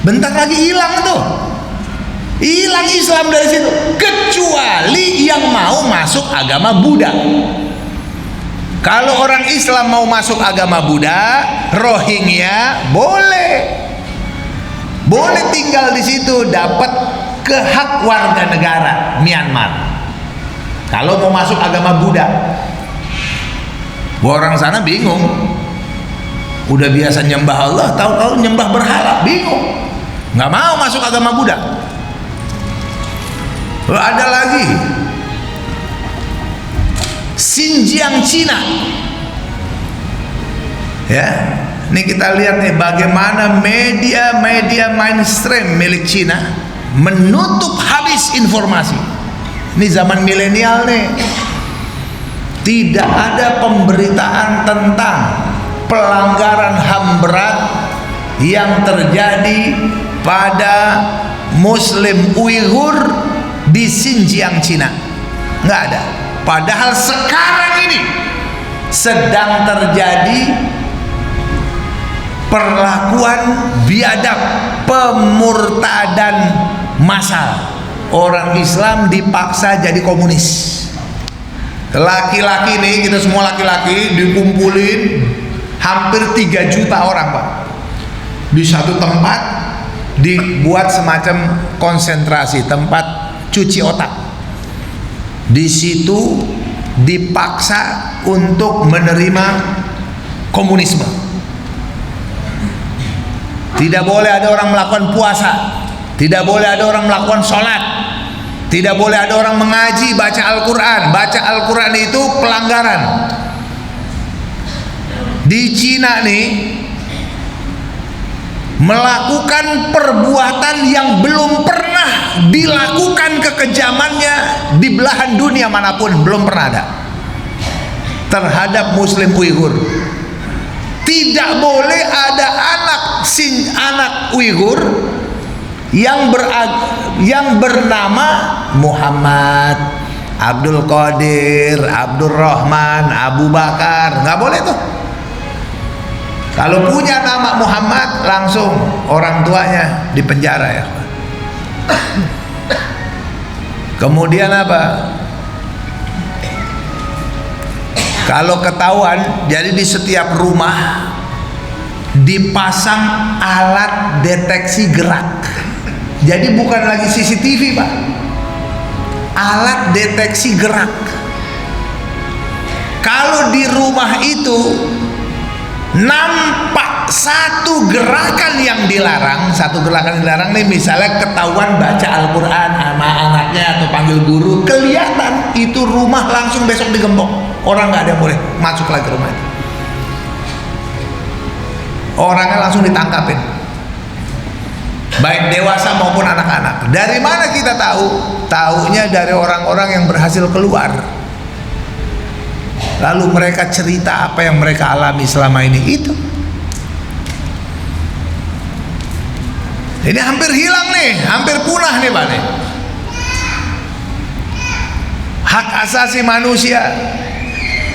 Bentar lagi hilang tuh, hilang Islam dari situ, kecuali yang mau masuk agama Buddha. Kalau orang Islam mau masuk agama Buddha, Rohingya boleh tinggal di situ, dapat hak warga negara Myanmar. Kalau mau masuk agama Buddha, orang sana bingung, udah biasa nyembah Allah, tahu-tahu nyembah berhala, bingung, nggak mau masuk agama Buddha. Ada lagi Xinjiang, Cina ya. Ini kita lihat nih bagaimana media mainstream milik Cina menutup habis informasi. Ini zaman milenial nih, tidak ada pemberitaan tentang pelanggaran HAM berat yang terjadi pada Muslim Uighur di Xinjiang, Cina. Nggak ada. Padahal sekarang ini sedang terjadi perlakuan biadab, pemurtadan massal. Orang Islam dipaksa jadi komunis. Laki-laki nih, kita semua laki-laki dikumpulin hampir 3 juta orang Pak, di satu tempat, dibuat semacam konsentrasi, tempat cuci otak. Di situ dipaksa untuk menerima komunisme. Tidak boleh ada orang melakukan puasa, tidak boleh ada orang melakukan sholat, tidak boleh ada orang mengaji, baca Al-Quran. Baca Al-Quran itu pelanggaran. Di Cina nih, melakukan perbuatan yang belum pernah dilakukan kekejamannya di belahan dunia manapun, belum pernah ada terhadap Muslim Uighur. Tidak boleh ada anak Uighur yang bernama Muhammad, Abdul Qadir, Abdul Rahman, Abu Bakar, nggak boleh tuh. Kalau punya nama Muhammad, langsung orang tuanya dipenjara ya. Kemudian apa? Kalau ketahuan, jadi di setiap rumah dipasang alat deteksi gerak. Jadi bukan lagi CCTV, Pak. Alat deteksi gerak. Kalau di rumah itu nampak satu gerakan yang dilarang, nih, misalnya ketahuan baca Al-Quran sama anaknya atau panggil guru, kelihatan itu rumah langsung besok digembok. Orang nggak ada yang boleh masuk lagi rumah itu. Orangnya langsung ditangkapin, baik dewasa maupun anak-anak. Dari mana kita tahu? Taunya dari orang-orang yang berhasil keluar, lalu mereka cerita apa yang mereka alami selama ini. Itu ini hampir hilang nih, hampir punah nih Pak nih. Hak asasi manusia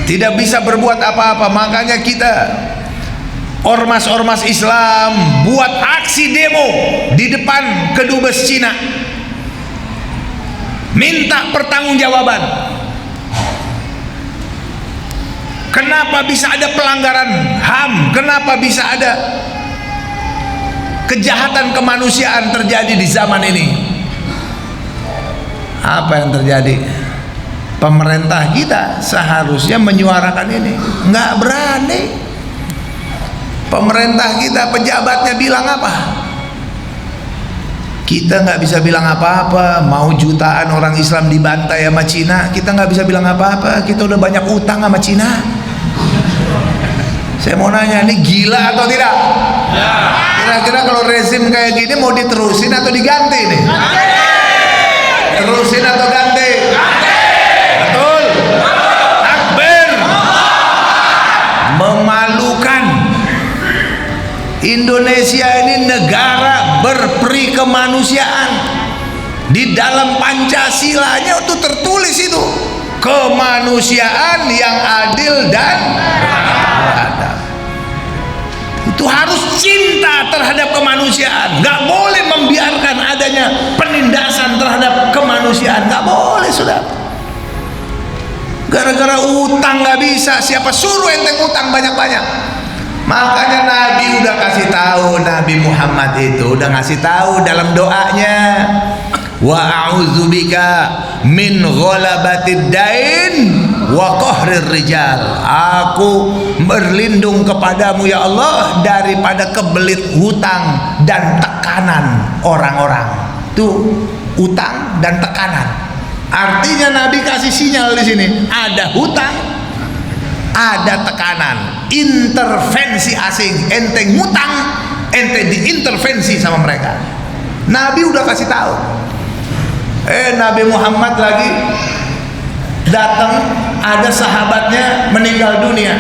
tidak bisa berbuat apa-apa. Makanya kita ormas-ormas Islam buat aksi demo di depan kedubes Cina, minta pertanggungjawaban. Kenapa bisa ada pelanggaran HAM? Kenapa bisa ada kejahatan kemanusiaan terjadi di zaman ini? Apa yang terjadi? Pemerintah kita seharusnya menyuarakan ini, nggak berani. Pemerintah kita, pejabatnya bilang apa? Kita nggak bisa bilang apa-apa. Mau jutaan orang Islam dibantai sama Cina, kita nggak bisa bilang apa-apa. Kita udah banyak utang sama Cina. Saya mau nanya, ini gila atau tidak? Kira-kira kalau rezim kayak gini mau diterusin atau diganti nih? Terusin atau ganti? Betul? Takbir. Memalukan. Indonesia ini negara berperi kemanusiaan. Di dalam Pancasilanya itu tertulis itu, kemanusiaan yang adil dan beradab. Itu harus cinta terhadap kemanusiaan. Nggak boleh membiarkan adanya penindasan terhadap kemanusiaan. Nggak boleh, sudah. Gara-gara utang nggak bisa, siapa suruh enteng utang banyak-banyak? Makanya Nabi udah kasih tahu, Nabi Muhammad itu udah ngasih tahu dalam doanya, wa a'udzubika min ghalabatid dain wa qahrir rijal. Aku berlindung kepadamu ya Allah daripada kebelit hutang dan tekanan orang-orang. Tuh, utang dan tekanan. Artinya Nabi kasih sinyal di sini, ada hutang, ada tekanan, intervensi asing. Ente ngutang, ente diintervensi sama mereka. Nabi udah kasih tahu. Nabi Muhammad lagi datang, ada sahabatnya meninggal dunia.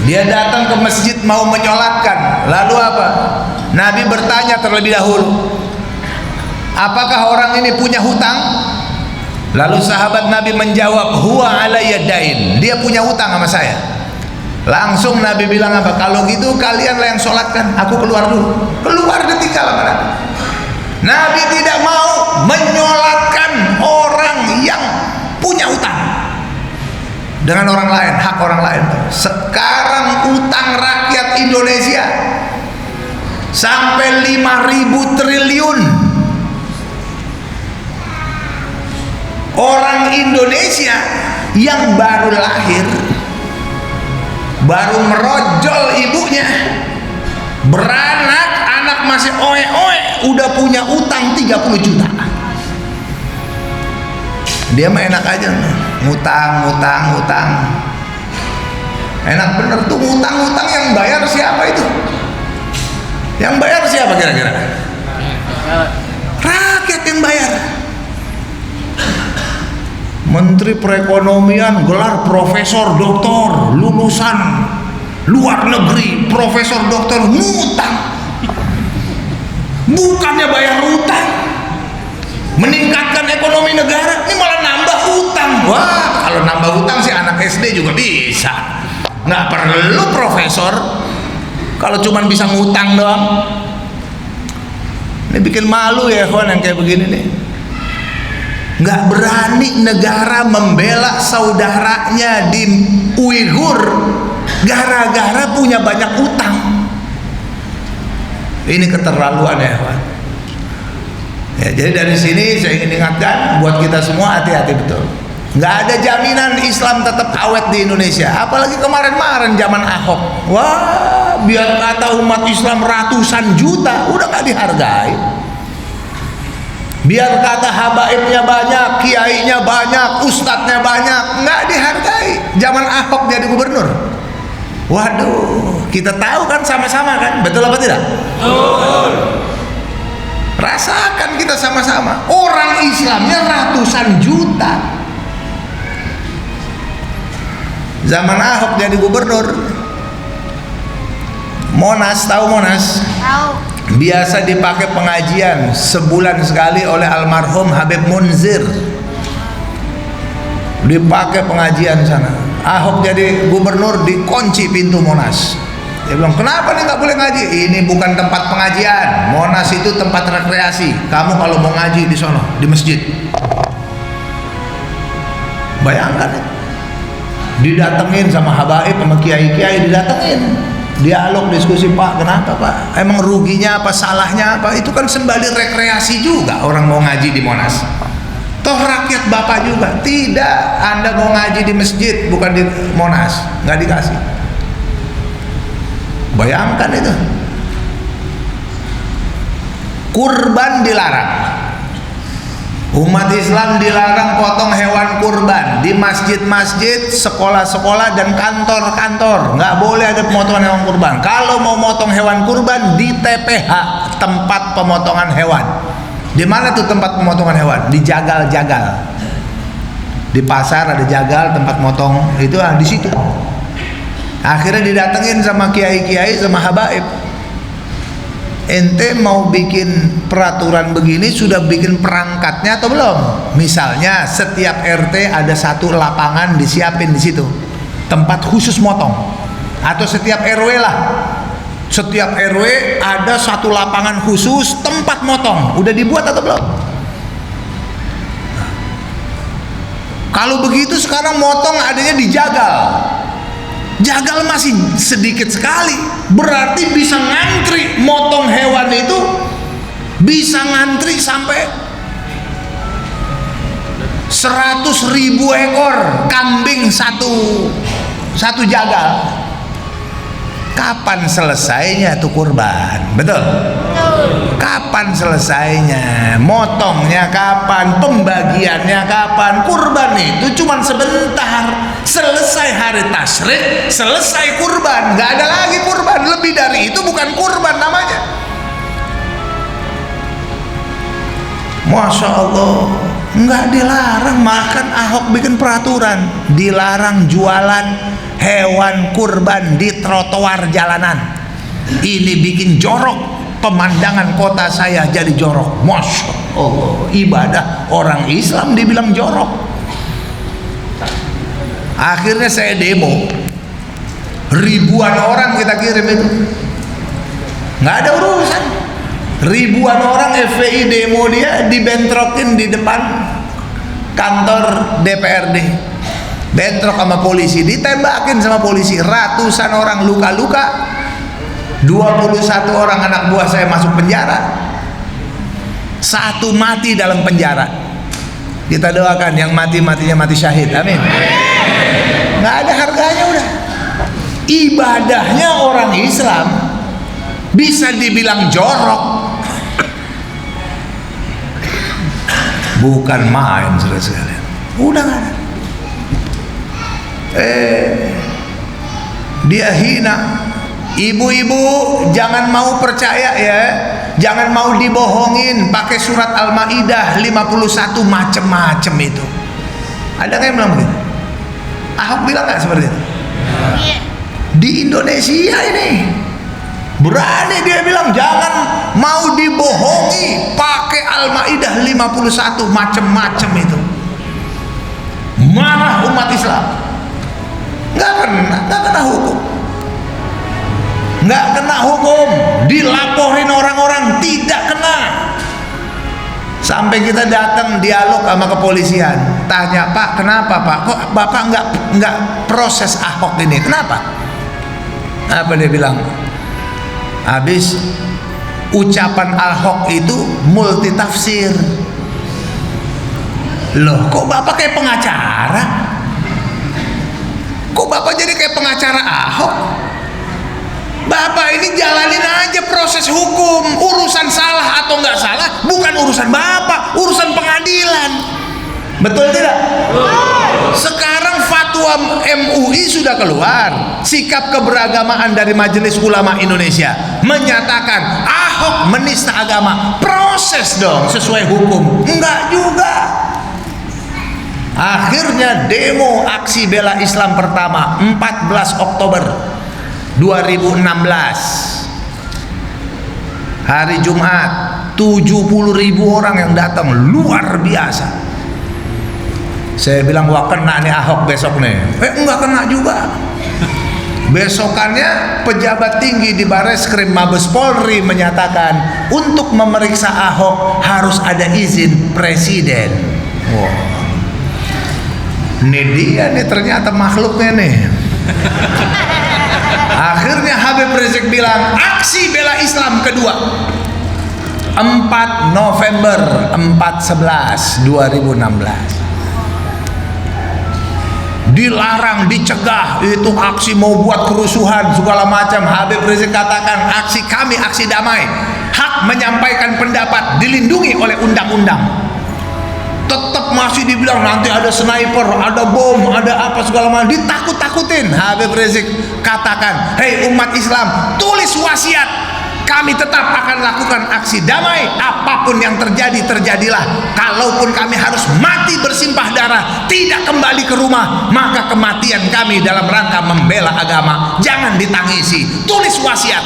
Dia datang ke masjid mau menyolatkan. Lalu apa? Nabi bertanya terlebih dahulu, apakah orang ini punya hutang? Lalu sahabat Nabi menjawab, huwa alayya dain. Dia punya hutang sama saya. Langsung Nabi bilang apa? Kalau gitu kalianlah yang sholatkan, aku keluar dulu. Keluar, ditinggal sama Nabi. Nabi tidak mau menyolatkan orang yang punya utang dengan orang lain, hak orang lain. Sekarang utang rakyat Indonesia sampai 5.000 triliun. Orang Indonesia yang baru lahir, baru merojol ibunya, beranak, anak masih oe-oe, udah punya utang 30 juta. Dia mah enak aja, ngutang. Enak bener tuh, ngutang yang bayar siapa itu? Yang bayar siapa kira-kira? Rakyat yang bayar. Menteri Perekonomian gelar profesor doktor, lulusan luar negeri, profesor doktor, ngutang. bukannya bayar utang, meningkatkan ekonomi negara, ini malah nambah utang. Wah, kalau nambah utang sih anak SD juga bisa, nggak perlu profesor. Kalau cuman bisa ngutang doang, ini bikin malu ya kawan yang kayak begini nih. Nggak berani negara membela saudaranya di Uighur gara-gara punya banyak utang. Ini keterlaluan ya kawan. Ya, jadi dari sini saya ingin ingatkan buat kita semua, hati-hati betul. Nggak ada jaminan Islam tetap awet di Indonesia. Apalagi kemarin-kemarin zaman Ahok. Wah, biar kata umat Islam ratusan juta, udah nggak dihargai. Biar kata habaibnya banyak, kiainya banyak, ustadznya banyak, nggak dihargai. Zaman Ahok jadi gubernur. Waduh, kita tahu kan sama-sama kan, betul apa tidak? Betul. Rasakan kita sama-sama. Orang Islamnya ratusan juta. Zaman Ahok jadi gubernur, Monas, tahu Monas? Tahu. Biasa dipakai pengajian sebulan sekali oleh almarhum Habib Munzir. Dipakai pengajian sana. Ahok jadi gubernur, dikunci pintu Monas. Dia bilang, kenapa nih nggak boleh ngaji? Ini bukan tempat pengajian. Monas itu tempat rekreasi. Kamu kalau mau ngaji di sono, di masjid. Bayangkan ya. Didatengin sama habaib, sama kiai-kiai, didatengin, dialog, diskusi. Pak, kenapa Pak? Emang ruginya apa, salahnya apa? Itu kan sembari rekreasi juga orang mau ngaji di Monas. Toh rakyat Bapak juga. Tidak, Anda mau ngaji di masjid, bukan di Monas. Nggak dikasih. Bayangkan itu. Kurban dilarang. Umat Islam dilarang potong hewan kurban di masjid-masjid, sekolah-sekolah, dan kantor-kantor. Nggak boleh ada pemotongan hewan kurban. Kalau mau motong hewan kurban di TPH, tempat pemotongan hewan. Di mana tuh tempat pemotongan hewan? Di jagal-jagal. Di pasar ada jagal tempat motong, itu di situ. Akhirnya didatengin sama kiai-kiai, sama habaib. Ente mau bikin peraturan begini, sudah bikin perangkatnya atau belum? Misalnya setiap RT ada satu lapangan disiapin di situ, tempat khusus motong. Atau setiap RW lah, setiap RW ada satu lapangan khusus tempat motong. Udah dibuat atau belum? Kalau begitu sekarang motong adanya di jagal. Jagal masih sedikit sekali, berarti bisa ngantri motong hewan itu, bisa ngantri sampai 100.000 ekor kambing satu jagal. Kapan selesainya tuh kurban? Betul? Kapan selesainya? Motongnya kapan? Pembagiannya kapan? Kurban itu cuman sebentar. Selesai hari tasyrik, selesai kurban. Nggak ada lagi kurban. Lebih dari itu bukan kurban namanya. Masya Allah, nggak dilarang. Makan Ahok bikin peraturan, dilarang jualan hewan kurban di trotoar jalanan. Ini bikin jorok, pemandangan kota saya jadi jorok. Masya Allah, ibadah orang Islam dibilang jorok. Akhirnya saya demo, ribuan orang kita kirim itu, nggak ada urusan. Ribuan orang FPI demo, dia dibentrokin di depan kantor DPRD, bentrok sama polisi, ditembakin sama polisi, ratusan orang luka-luka, 21 orang anak buah saya masuk penjara, 1 mati dalam penjara. Kita doakan yang mati-matinya mati syahid, amin. Nggak ada harganya udah. Ibadahnya orang Islam bisa dibilang jorok, bukan main saudara sekalian. Udah nggak ada. Dia hina. Ibu-ibu jangan mau percaya ya, jangan mau dibohongin pakai surat Al-Maidah 51 macem-macem itu. Ada nggak yang bilang begitu? Ahok bilang nggak seperti itu? Di Indonesia ini berani dia bilang jangan mau dibohongin. 51 macem-macem itu. Marah umat Islam. Nggak kena hukum. Nggak kena hukum, dilaporin orang-orang tidak kena. Sampai kita datang dialog sama kepolisian, tanya, Pak, kenapa Pak? Kok Bapak nggak proses Ahok ini? Kenapa? Apa dia bilang? Habis ucapan Ahok itu multi tafsir. Loh, kok Bapak kayak pengacara? Kok Bapak jadi kayak pengacara Ahok? Bapak ini jalanin aja proses hukum. Urusan salah atau nggak salah bukan urusan Bapak, urusan pengadilan. Betul tidak? Sekarang fatwa MUI sudah keluar, sikap keberagamaan dari Majelis Ulama Indonesia menyatakan Ahok menista agama. Proses dong sesuai hukum. Enggak juga. Akhirnya demo aksi bela Islam pertama 14 Oktober 2016, hari Jumat, 70.000 orang yang datang, luar biasa. Saya bilang, wah kena nih Ahok besok nih. Enggak kena juga. Besokannya pejabat tinggi di Bareskrim Mabes Polri menyatakan untuk memeriksa Ahok harus ada izin presiden. Wow. Ini dia nih ternyata makhluknya nih. Akhirnya Habib Rizik bilang aksi bela Islam kedua 4 November 2016 dilarang, dicegah, itu aksi mau buat kerusuhan segala macam. Habib Rizik katakan aksi kami aksi damai, hak menyampaikan pendapat dilindungi oleh undang-undang. Tetap masih dibilang nanti ada sniper, ada bom, ada apa segala macam, ditakut-takutin. Habib Rizik katakan, hei umat Islam, tulis wasiat, kami tetap akan lakukan aksi damai, apapun yang terjadi terjadilah. Kalaupun kami harus mati bersimpah darah, tidak kembali ke rumah, maka kematian kami dalam rangka membela agama jangan ditangisi. Tulis wasiat.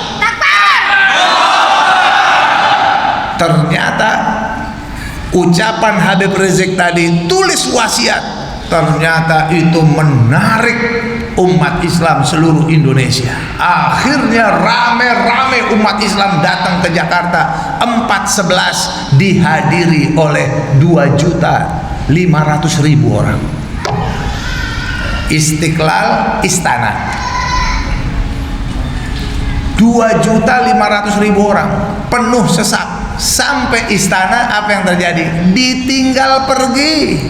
Ternyata ucapan Habib Rizik tadi, tulis wasiat, ternyata itu menarik umat Islam seluruh Indonesia. Akhirnya rame-rame umat Islam datang ke Jakarta. 4/11 dihadiri oleh 2.500.000 orang. Istiqlal Istana 2.500.000 orang, penuh sesak. Sampai istana apa yang terjadi? Ditinggal pergi.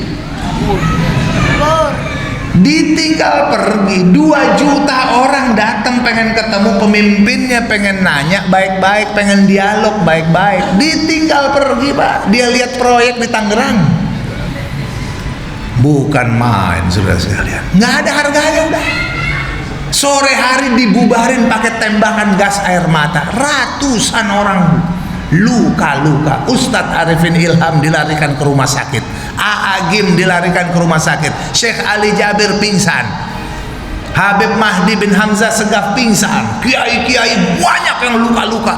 Ditinggal pergi. 2 juta orang datang pengen ketemu pemimpinnya, pengen nanya baik-baik, pengen dialog baik-baik. Ditinggal pergi, Pak. Dia lihat proyek di Tangerang. Bukan main, saudara sekalian. Nggak ada harganya udah. Sore hari dibubarin pakai tembakan gas air mata. Ratusan orang luka-luka. Ustadz Arifin Ilham dilarikan ke rumah sakit, A'agim dilarikan ke rumah sakit, Syekh Ali Jabir pingsan, Habib Mahdi bin Hamzah Segaf pingsan, kiai-kiai banyak yang luka-luka.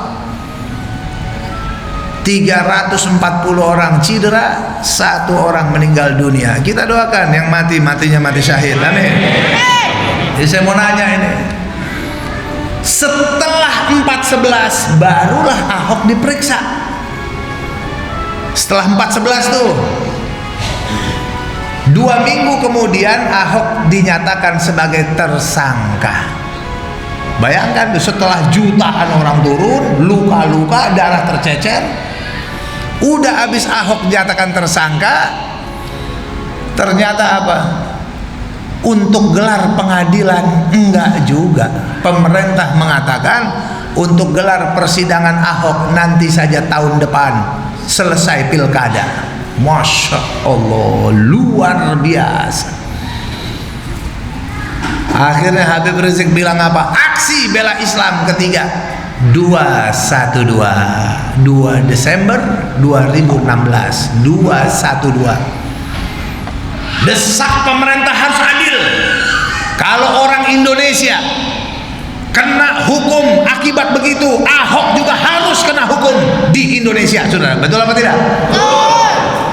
340 orang cedera, 1 orang meninggal dunia. Kita doakan yang matinya mati syahid, amin. Jadi saya mau nanya ini, setelah 4/11 barulah Ahok diperiksa. Setelah 4/11 tuh 2 minggu kemudian Ahok dinyatakan sebagai tersangka. Bayangkan tuh, setelah jutaan orang turun, luka-luka, darah tercecer, udah habis Ahok dinyatakan tersangka, ternyata apa? Untuk gelar pengadilan enggak juga. Pemerintah mengatakan untuk gelar persidangan Ahok nanti saja tahun depan, selesai pilkada. Masya Allah, luar biasa. Akhirnya Habib Rizik bilang apa? Aksi bela Islam ketiga 2 Desember 2016 212. Desak pemerintah harus adil. Kalau orang Indonesia kena hukum akibat begitu, Ahok juga harus kena hukum di Indonesia, saudara. Betul apa tidak? Betul.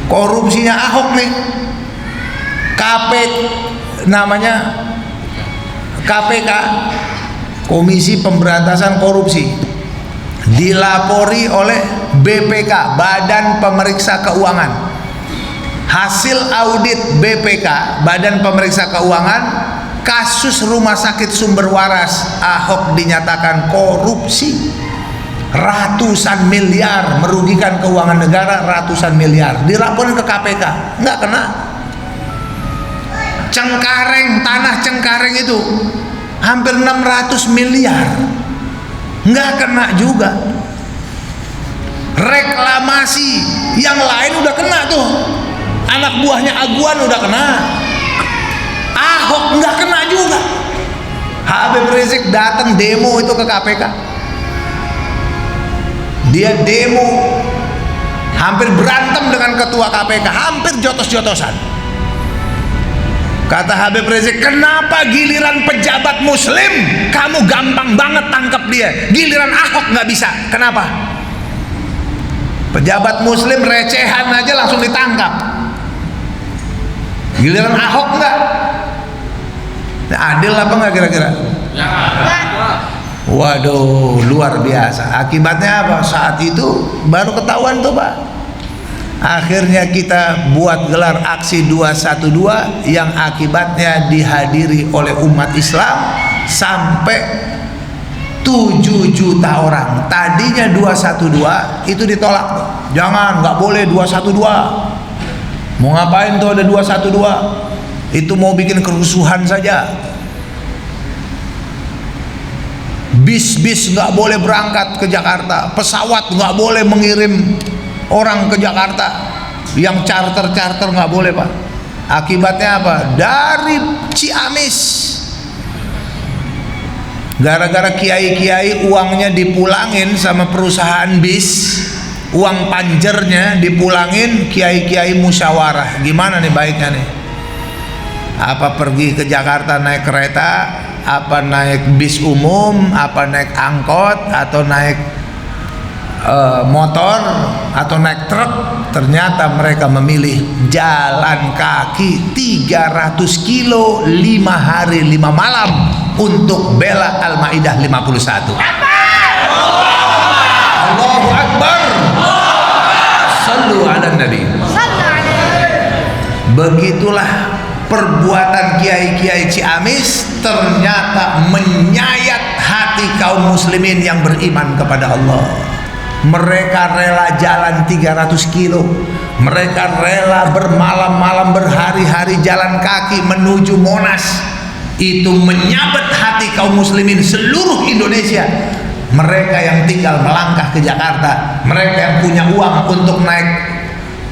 korupsinya Ahok nih. Namanya KPK, Komisi Pemberantasan Korupsi, dilapori oleh BPK, Badan Pemeriksa Keuangan. Hasil audit BPK, Badan Pemeriksa Keuangan, kasus Rumah Sakit Sumber Waras Ahok dinyatakan korupsi ratusan miliar, merugikan keuangan negara ratusan miliar, dilaporin ke KPK, nggak kena. Cengkareng, tanah Cengkareng itu hampir 600 miliar, nggak kena juga. Reklamasi yang lain udah kena tuh, anak buahnya Aguan udah kena, Ahok nggak kena juga. Habib Rizik datang demo itu ke KPK, dia demo hampir berantem dengan ketua KPK, hampir jotos-jotosan. Kata Habib Rizik, kenapa giliran pejabat muslim kamu gampang banget tangkap dia, giliran Ahok nggak bisa, kenapa? Pejabat muslim recehan aja langsung ditangkap, giliran Ahok nggak. Adil apa nggak kira-kira? Waduh, luar biasa. Akibatnya apa? Saat itu baru ketahuan tuh Pak. Akhirnya kita buat gelar aksi 212 yang akibatnya dihadiri oleh umat Islam sampai 7 juta orang. Tadinya 212 itu ditolak. Jangan, nggak boleh 212. Mau ngapain tuh ada 212? Itu mau bikin kerusuhan saja. Bis-bis nggak boleh berangkat ke Jakarta, pesawat nggak boleh mengirim orang ke Jakarta, yang charter nggak boleh Pak. Akibatnya apa? Dari Ciamis, gara-gara kiai-kiai uangnya dipulangin sama perusahaan bis, uang panjernya dipulangin, kiai-kiai musyawarah, gimana nih baiknya nih? Apa pergi ke Jakarta naik kereta, apa naik bis umum, apa naik angkot, atau naik motor, atau naik truk? Ternyata mereka memilih jalan kaki 300 kilo 5 hari 5 malam untuk bela Al-Maidah 51. Allahu Akbar. Sallu ala Nabi. Begitulah perbuatan kiai-kiai Ciamis, ternyata menyayat hati kaum muslimin yang beriman kepada Allah. Mereka rela jalan 300 kilo, mereka rela bermalam-malam, berhari-hari jalan kaki menuju Monas. Itu menyabet hati kaum muslimin seluruh Indonesia. Mereka yang tinggal melangkah ke Jakarta, mereka yang punya uang untuk naik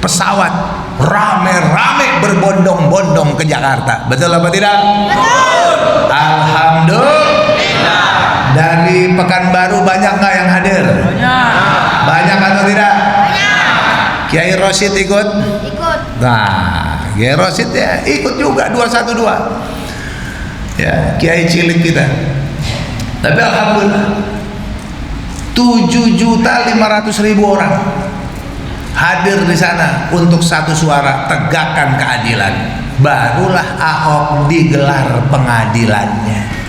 pesawat, rame-rame berbondong-bondong ke Jakarta. Betul apa tidak? Betul. Alhamdulillah. Dari Pekanbaru banyak nggak yang hadir? Banyak atau tidak? Banyak. Kiai Rosid ikut? Ikut. Nah, Kiai Rosid ya ikut juga 212. Ya, Kiai cilik kita. Tapi alhamdulillah 7.500.000 orang hadir di sana untuk satu suara tegakkan keadilan. Barulah Ahok digelar pengadilannya.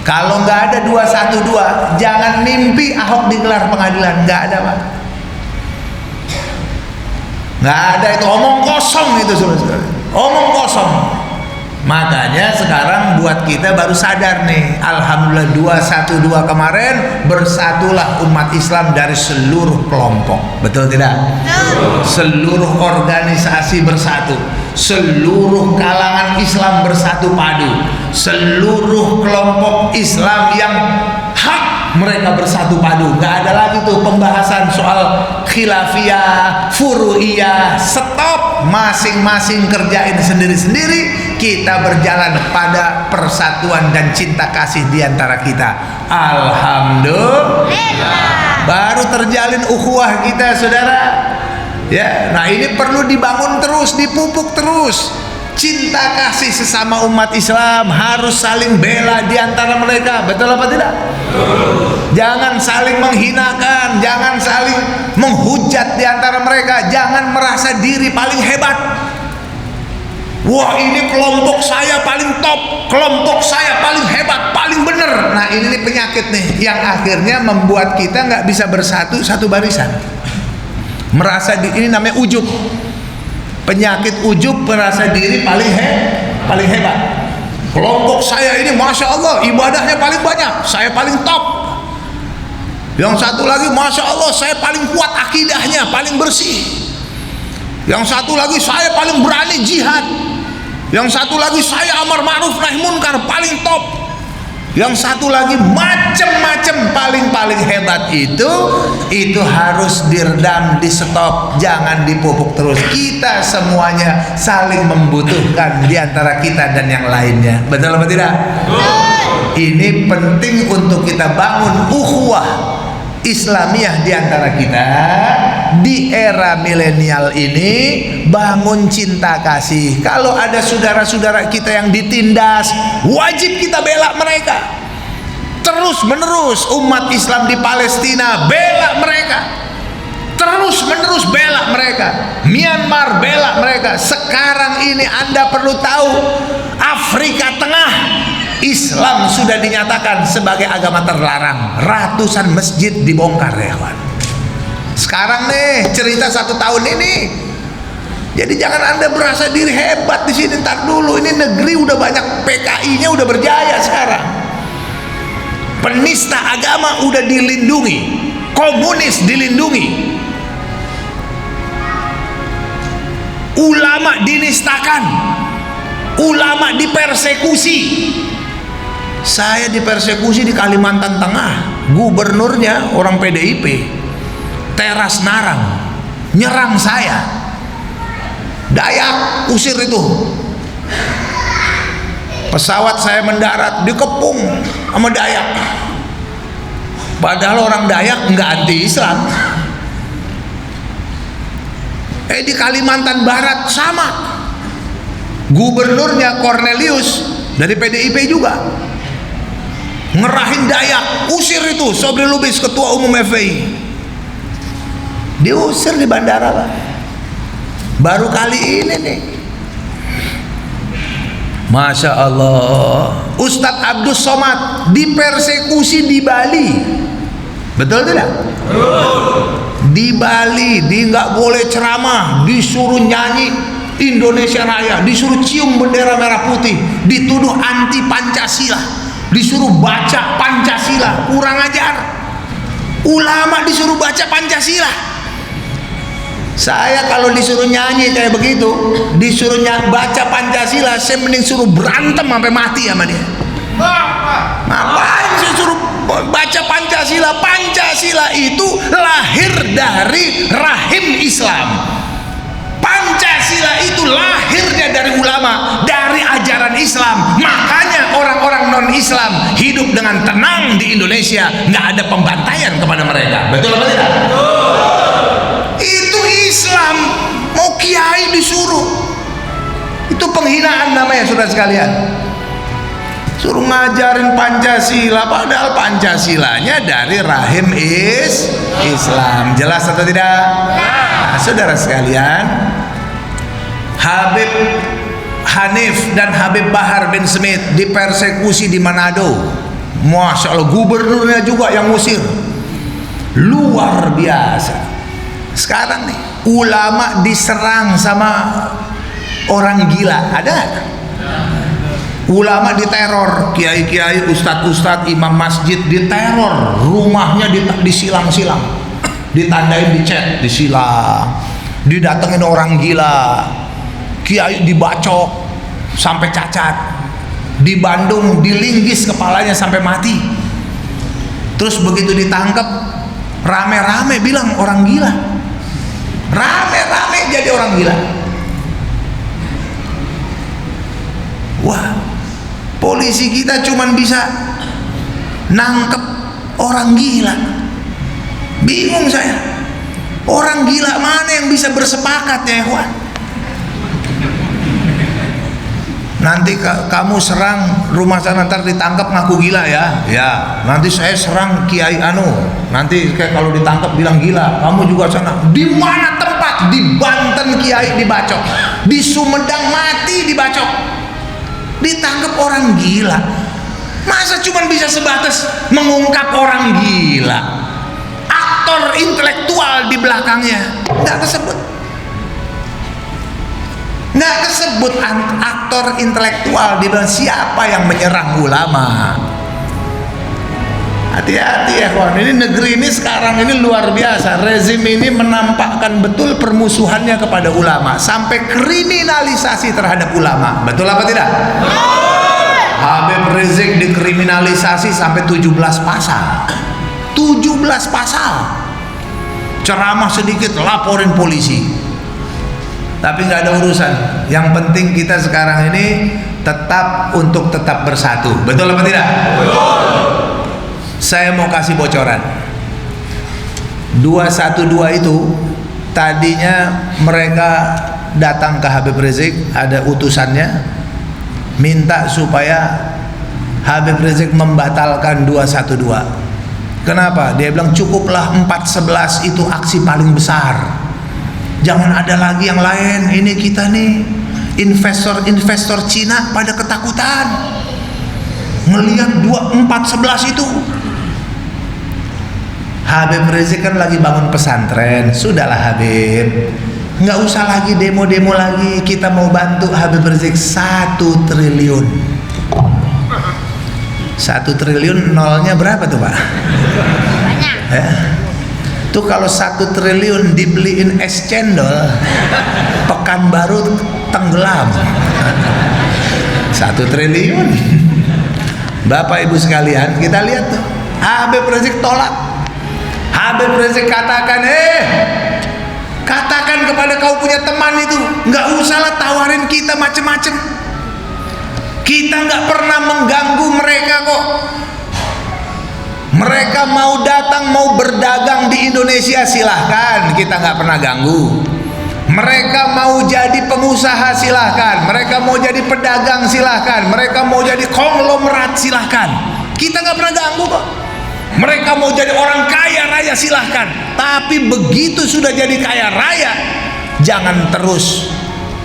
Kalau nggak ada 212, jangan mimpi Ahok digelar pengadilan. Nggak ada Pak, nggak ada. Itu omong kosong itu saudara, omong kosong. Makanya sekarang buat kita baru sadar nih, alhamdulillah 212 kemarin bersatulah umat Islam dari seluruh kelompok. Betul tidak? Seluruh organisasi bersatu, seluruh kalangan Islam bersatu padu, seluruh kelompok Islam yang hak mereka bersatu padu. Nggak ada lagi tuh pembahasan soal khilafiyah, furu'iyah. Stop, masing-masing kerjain sendiri-sendiri. Kita berjalan pada persatuan dan cinta kasih di antara kita. Alhamdulillah. Baru terjalin ukhuwah kita, saudara. Ya, nah ini perlu dibangun terus, dipupuk terus. Cinta kasih sesama umat Islam harus saling bela di antara mereka. Betul apa tidak? Betul. Jangan saling menghinakan, jangan saling menghujat di antara mereka, jangan merasa diri paling hebat. Wah, ini kelompok saya paling top, kelompok saya paling hebat, paling bener. Nah, ini nih penyakit nih yang akhirnya membuat kita nggak bisa bersatu satu barisan. Merasa ini namanya ujub. Penyakit ujub, merasa diri paling hebat. Kelompok saya ini masya Allah ibadahnya paling banyak, saya paling top. Yang satu lagi masya Allah saya paling kuat akidahnya, paling bersih. Yang satu lagi saya paling berani jihad. Yang satu lagi saya amar ma'ruf nahi munkar paling top. Yang satu lagi macem-macem paling hebat. Itu harus diredam, di stop, jangan dipupuk terus. Kita semuanya saling membutuhkan di antara kita dan yang lainnya. Betul apa tidak? Ini penting untuk kita bangun ukhuwah Islamiyah di antara kita di era milenial ini. Bangun cinta kasih. Kalau ada saudara-saudara kita yang ditindas, wajib kita bela mereka. Terus menerus umat Islam di Palestina bela mereka. Terus menerus bela mereka. Myanmar bela mereka. Sekarang ini Anda perlu tahu, Afrika Tengah Islam sudah dinyatakan sebagai agama terlarang. Ratusan masjid dibongkar ya kawan. Sekarang nih cerita 1 tahun ini. Jadi jangan Anda berasa diri hebat di sini. Ntar dulu, ini negeri udah banyak PKI-nya udah berjaya sekarang. Penista agama udah dilindungi, komunis dilindungi, ulama dinistakan, ulama dipersekusi. Saya dipersekusi di Kalimantan Tengah, gubernurnya orang PDIP, Teras Narang, nyerang saya. Dayak usir itu. Pesawat saya mendarat dikepung sama Dayak. Padahal orang Dayak nggak anti Islam. Di Kalimantan Barat sama. Gubernurnya Cornelius dari PDIP juga. Ngerahin Dayak, usir itu Sobri Lubis, ketua umum FPI. Diusir di bandara, Pak. Baru kali ini nih. Masya Allah. Ustadz Abdus Somad dipersekusi di Bali. Betul tidak? Di Bali, dia nggak boleh ceramah, disuruh nyanyi Indonesia Raya, disuruh cium bendera merah putih, dituduh anti Pancasila, disuruh baca Pancasila, kurang ajar. Ulama disuruh baca Pancasila. Saya kalau disuruh nyanyi kayak begitu, disuruh baca Pancasila, saya mending suruh berantem sampai mati sama dia. Ngapain saya suruh baca Pancasila? Pancasila itu lahir dari rahim Islam. Pancasila itu lahirnya dari ulama, dari ajaran Islam. Makanya orang-orang non-Islam hidup dengan tenang di Indonesia, nggak ada pembantaian kepada mereka. Betul apa tidak? Itu Islam. Mau kiai disuruh, itu penghinaan namanya, saudara sekalian. Suruh ngajarin Pancasila, padahal Pancasilanya dari rahim Islam. Jelas atau tidak? Nah, saudara sekalian, Habib Hanif dan Habib Bahar bin Smith dipersekusi di Manado. Masya Allah, gubernurnya juga yang ngusir. Luar biasa. Sekarang nih ulama diserang sama orang gila, ada nggak? Ulama diteror, kiai-kiai, ustadz-ustadz, imam masjid diteror, rumahnya disilang-silang, ditandain, dicat, disilang, didatengin orang gila, kiai dibacok sampai cacat, di Bandung dilinggis kepalanya sampai mati. Terus begitu ditangkap, rame-rame bilang orang gila. Rame-rame jadi orang gila. Wah, polisi kita cuman bisa nangkep orang gila. Bingung saya. Orang gila mana yang bisa bersepakat ya, ikhwan? nanti kamu serang rumah sana, ntar ditangkap ngaku gila ya. Ya, nanti saya serang Kiai anu, nanti kayak kalau ditangkap bilang gila. Kamu juga sana. Di mana tempat? Di Banten Kiai dibacok, di Sumedang mati dibacok, ditangkap orang gila. Masa cuma bisa sebatas mengungkap orang gila? Aktor intelektual di belakangnya nggak kesebut. Nggak kesebut aktor intelektual di dalam siapa yang menyerang ulama. Hati-hati ya kawan, ini negeri ini sekarang ini luar biasa. Rezim ini menampakkan betul permusuhannya kepada ulama, sampai kriminalisasi terhadap ulama. Betul apa tidak? Habib Rizik dikriminalisasi sampai 17 pasal. 17 pasal. Ceramah sedikit laporin polisi. Tapi nggak ada urusan. Yang penting kita sekarang ini tetap bersatu. Betul apa tidak? Betul. Saya mau kasih bocoran. 212 itu tadinya mereka datang ke Habib Rizik, ada utusannya minta supaya Habib Rizik membatalkan 212. Kenapa? Dia bilang cukuplah 411 itu aksi paling besar. Jangan ada lagi yang lain. Ini kita nih investor Cina pada ketakutan ngelihat 411 itu. Habib Rizik kan lagi bangun pesantren. Sudahlah Habib, nggak usah lagi demo-demo lagi. Kita mau bantu Habib Rizik 1 triliun. 1 triliun nolnya berapa tuh Pak? Banyak. Tuh kalau 1 triliun dibeliin es cendol, Pekanbaru tenggelam. 1 triliun. Bapak Ibu sekalian, kita lihat tuh Habib Rizik tolak. Habib Rizik katakan, katakan kepada kau punya teman itu, nggak usahlah tawarin kita macem-macem. Kita nggak pernah mengganggu mereka kok. Mereka mau datang, mau berdagang di Indonesia silahkan, kita nggak pernah ganggu. Mereka mau jadi pengusaha silahkan, mereka mau jadi pedagang silahkan, mereka mau jadi konglomerat silahkan, kita nggak pernah ganggu kok. Mereka mau jadi orang kaya raya silahkan, tapi begitu sudah jadi kaya raya, jangan terus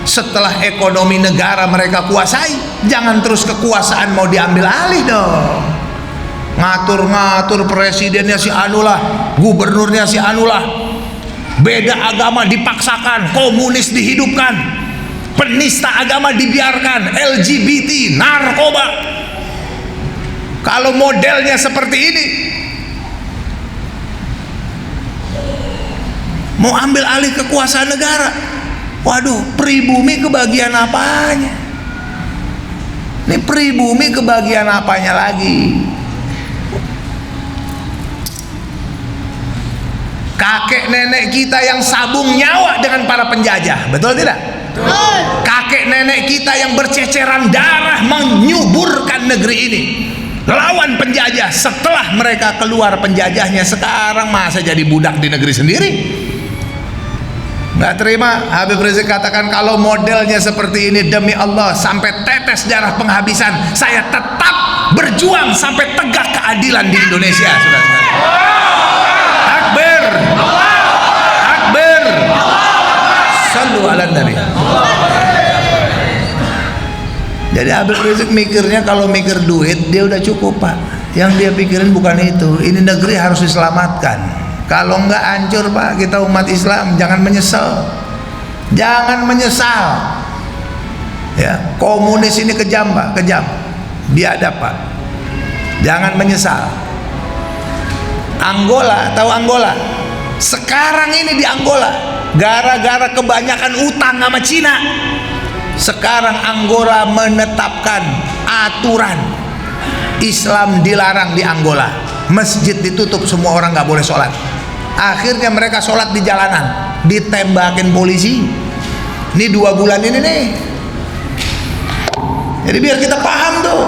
setelah ekonomi negara mereka kuasai, jangan terus kekuasaan mau diambil alih dong. Ngatur-ngatur presidennya si anulah, gubernurnya si anulah, beda agama dipaksakan, komunis dihidupkan, penista agama dibiarkan, LGBT, narkoba. Kalau modelnya seperti ini, mau ambil alih kekuasaan negara, waduh, pribumi kebagian apanya? Ini pribumi kebagian apanya lagi? Kakek nenek kita yang sabung nyawa dengan para penjajah, betul tidak? Betul. Kakek nenek kita yang berceceran darah menyuburkan negeri ini lawan penjajah. Setelah mereka keluar penjajahnya, sekarang masa jadi budak di negeri sendiri? Nggak terima. Habib Rizik katakan, kalau modelnya seperti ini, demi Allah sampai tetes darah penghabisan, saya tetap berjuang sampai tegak keadilan di Indonesia. Saudara-saudara. Akbar, Akbar, sallu ala nabi. Jadi Habib Rizik mikirnya, kalau mikir duit dia udah cukup Pak. Yang dia pikirin bukan itu. Ini negeri harus diselamatkan. Kalau enggak hancur Pak kita umat Islam. Jangan menyesal, jangan menyesal. Ya, komunis ini kejam Pak, kejam, biadab Pak. Jangan menyesal. Angola, tahu Angola? Sekarang ini di Angola, gara-gara kebanyakan utang sama Cina, sekarang Angola menetapkan aturan Islam dilarang di Angola. Masjid ditutup, semua orang nggak boleh sholat. Akhirnya mereka sholat di jalanan, ditembakin polisi. Ini 2 bulan ini nih. Jadi biar kita paham tuh,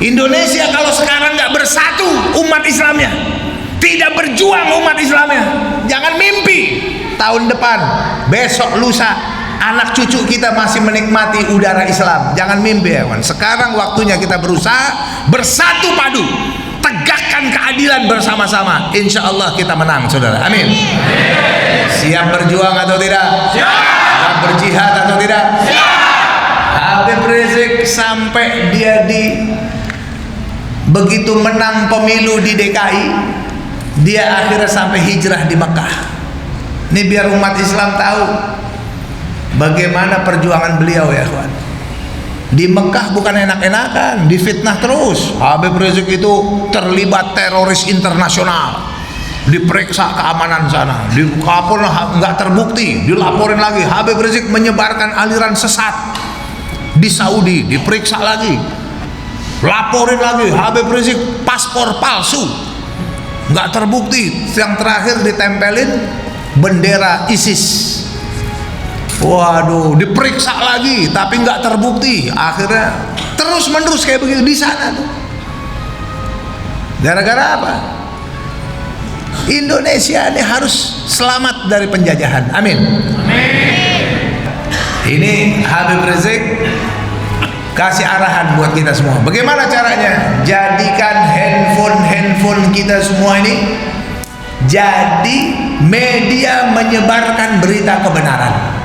Indonesia kalau sekarang nggak bersatu umat Islamnya, tidak berjuang umat Islamnya, jangan mimpi tahun depan, besok lusa anak cucu kita masih menikmati udara Islam. Jangan mimpi ya kawan. Sekarang waktunya kita berusaha bersatu padu, tegakkan keadilan bersama-sama. Insya Allah kita menang, saudara. Amin. Siap berjuang atau tidak? Siap berjihad atau tidak? Siap. Habib Rizik sampai dia begitu menang pemilu di DKI, dia akhirnya sampai hijrah di Mekah. Ini biar umat Islam tahu bagaimana perjuangan beliau ya kawan. Di Mekah bukan enak-enakan, difitnah terus. Habib Rizik itu terlibat teroris internasional, diperiksa keamanan sana, dikapol nggak terbukti, dilaporin lagi. Habib Rizik menyebarkan aliran sesat di Saudi, diperiksa lagi, laporin lagi. Habib Rizik paspor palsu, nggak terbukti. Yang terakhir ditempelin bendera ISIS. Waduh, diperiksa lagi tapi nggak terbukti. Akhirnya terus menerus kayak begitu di sana tuh. Gara-gara apa? Indonesia ini harus selamat dari penjajahan. Amin. Ini Habib Rizik kasih arahan buat kita semua. Bagaimana caranya? Jadikan handphone kita semua ini jadi media menyebarkan berita kebenaran.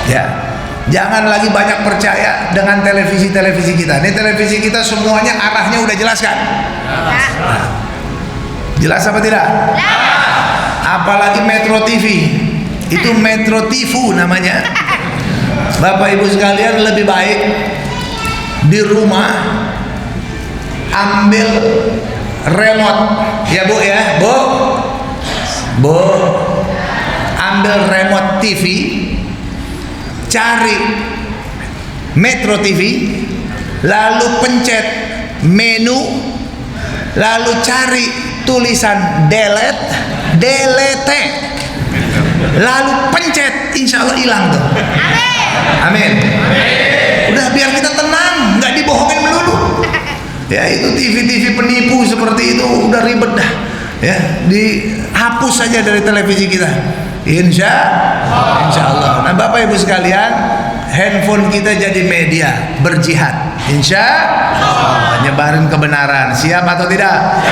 Ya, jangan lagi banyak percaya dengan televisi kita. Ini televisi kita semuanya arahnya udah jelas kan? Nah, jelas apa tidak? Apalagi Metro TV, itu Metro TV namanya. Bapak Ibu sekalian, lebih baik di rumah ambil remote, ya Bu ya, Bu, ambil remote TV, cari Metro TV, lalu pencet menu, lalu cari tulisan delete, lalu pencet, insya Allah hilang tuh. Amin. Udah biar kita tenang, nggak dibohongin melulu. Ya itu TV penipu seperti itu udah ribet dah. Ya dihapus saja dari televisi kita. Insya Allah. Nah Bapak Ibu sekalian, handphone kita jadi media berjihad. Insya Allah nyebarin kebenaran. Siap atau tidak?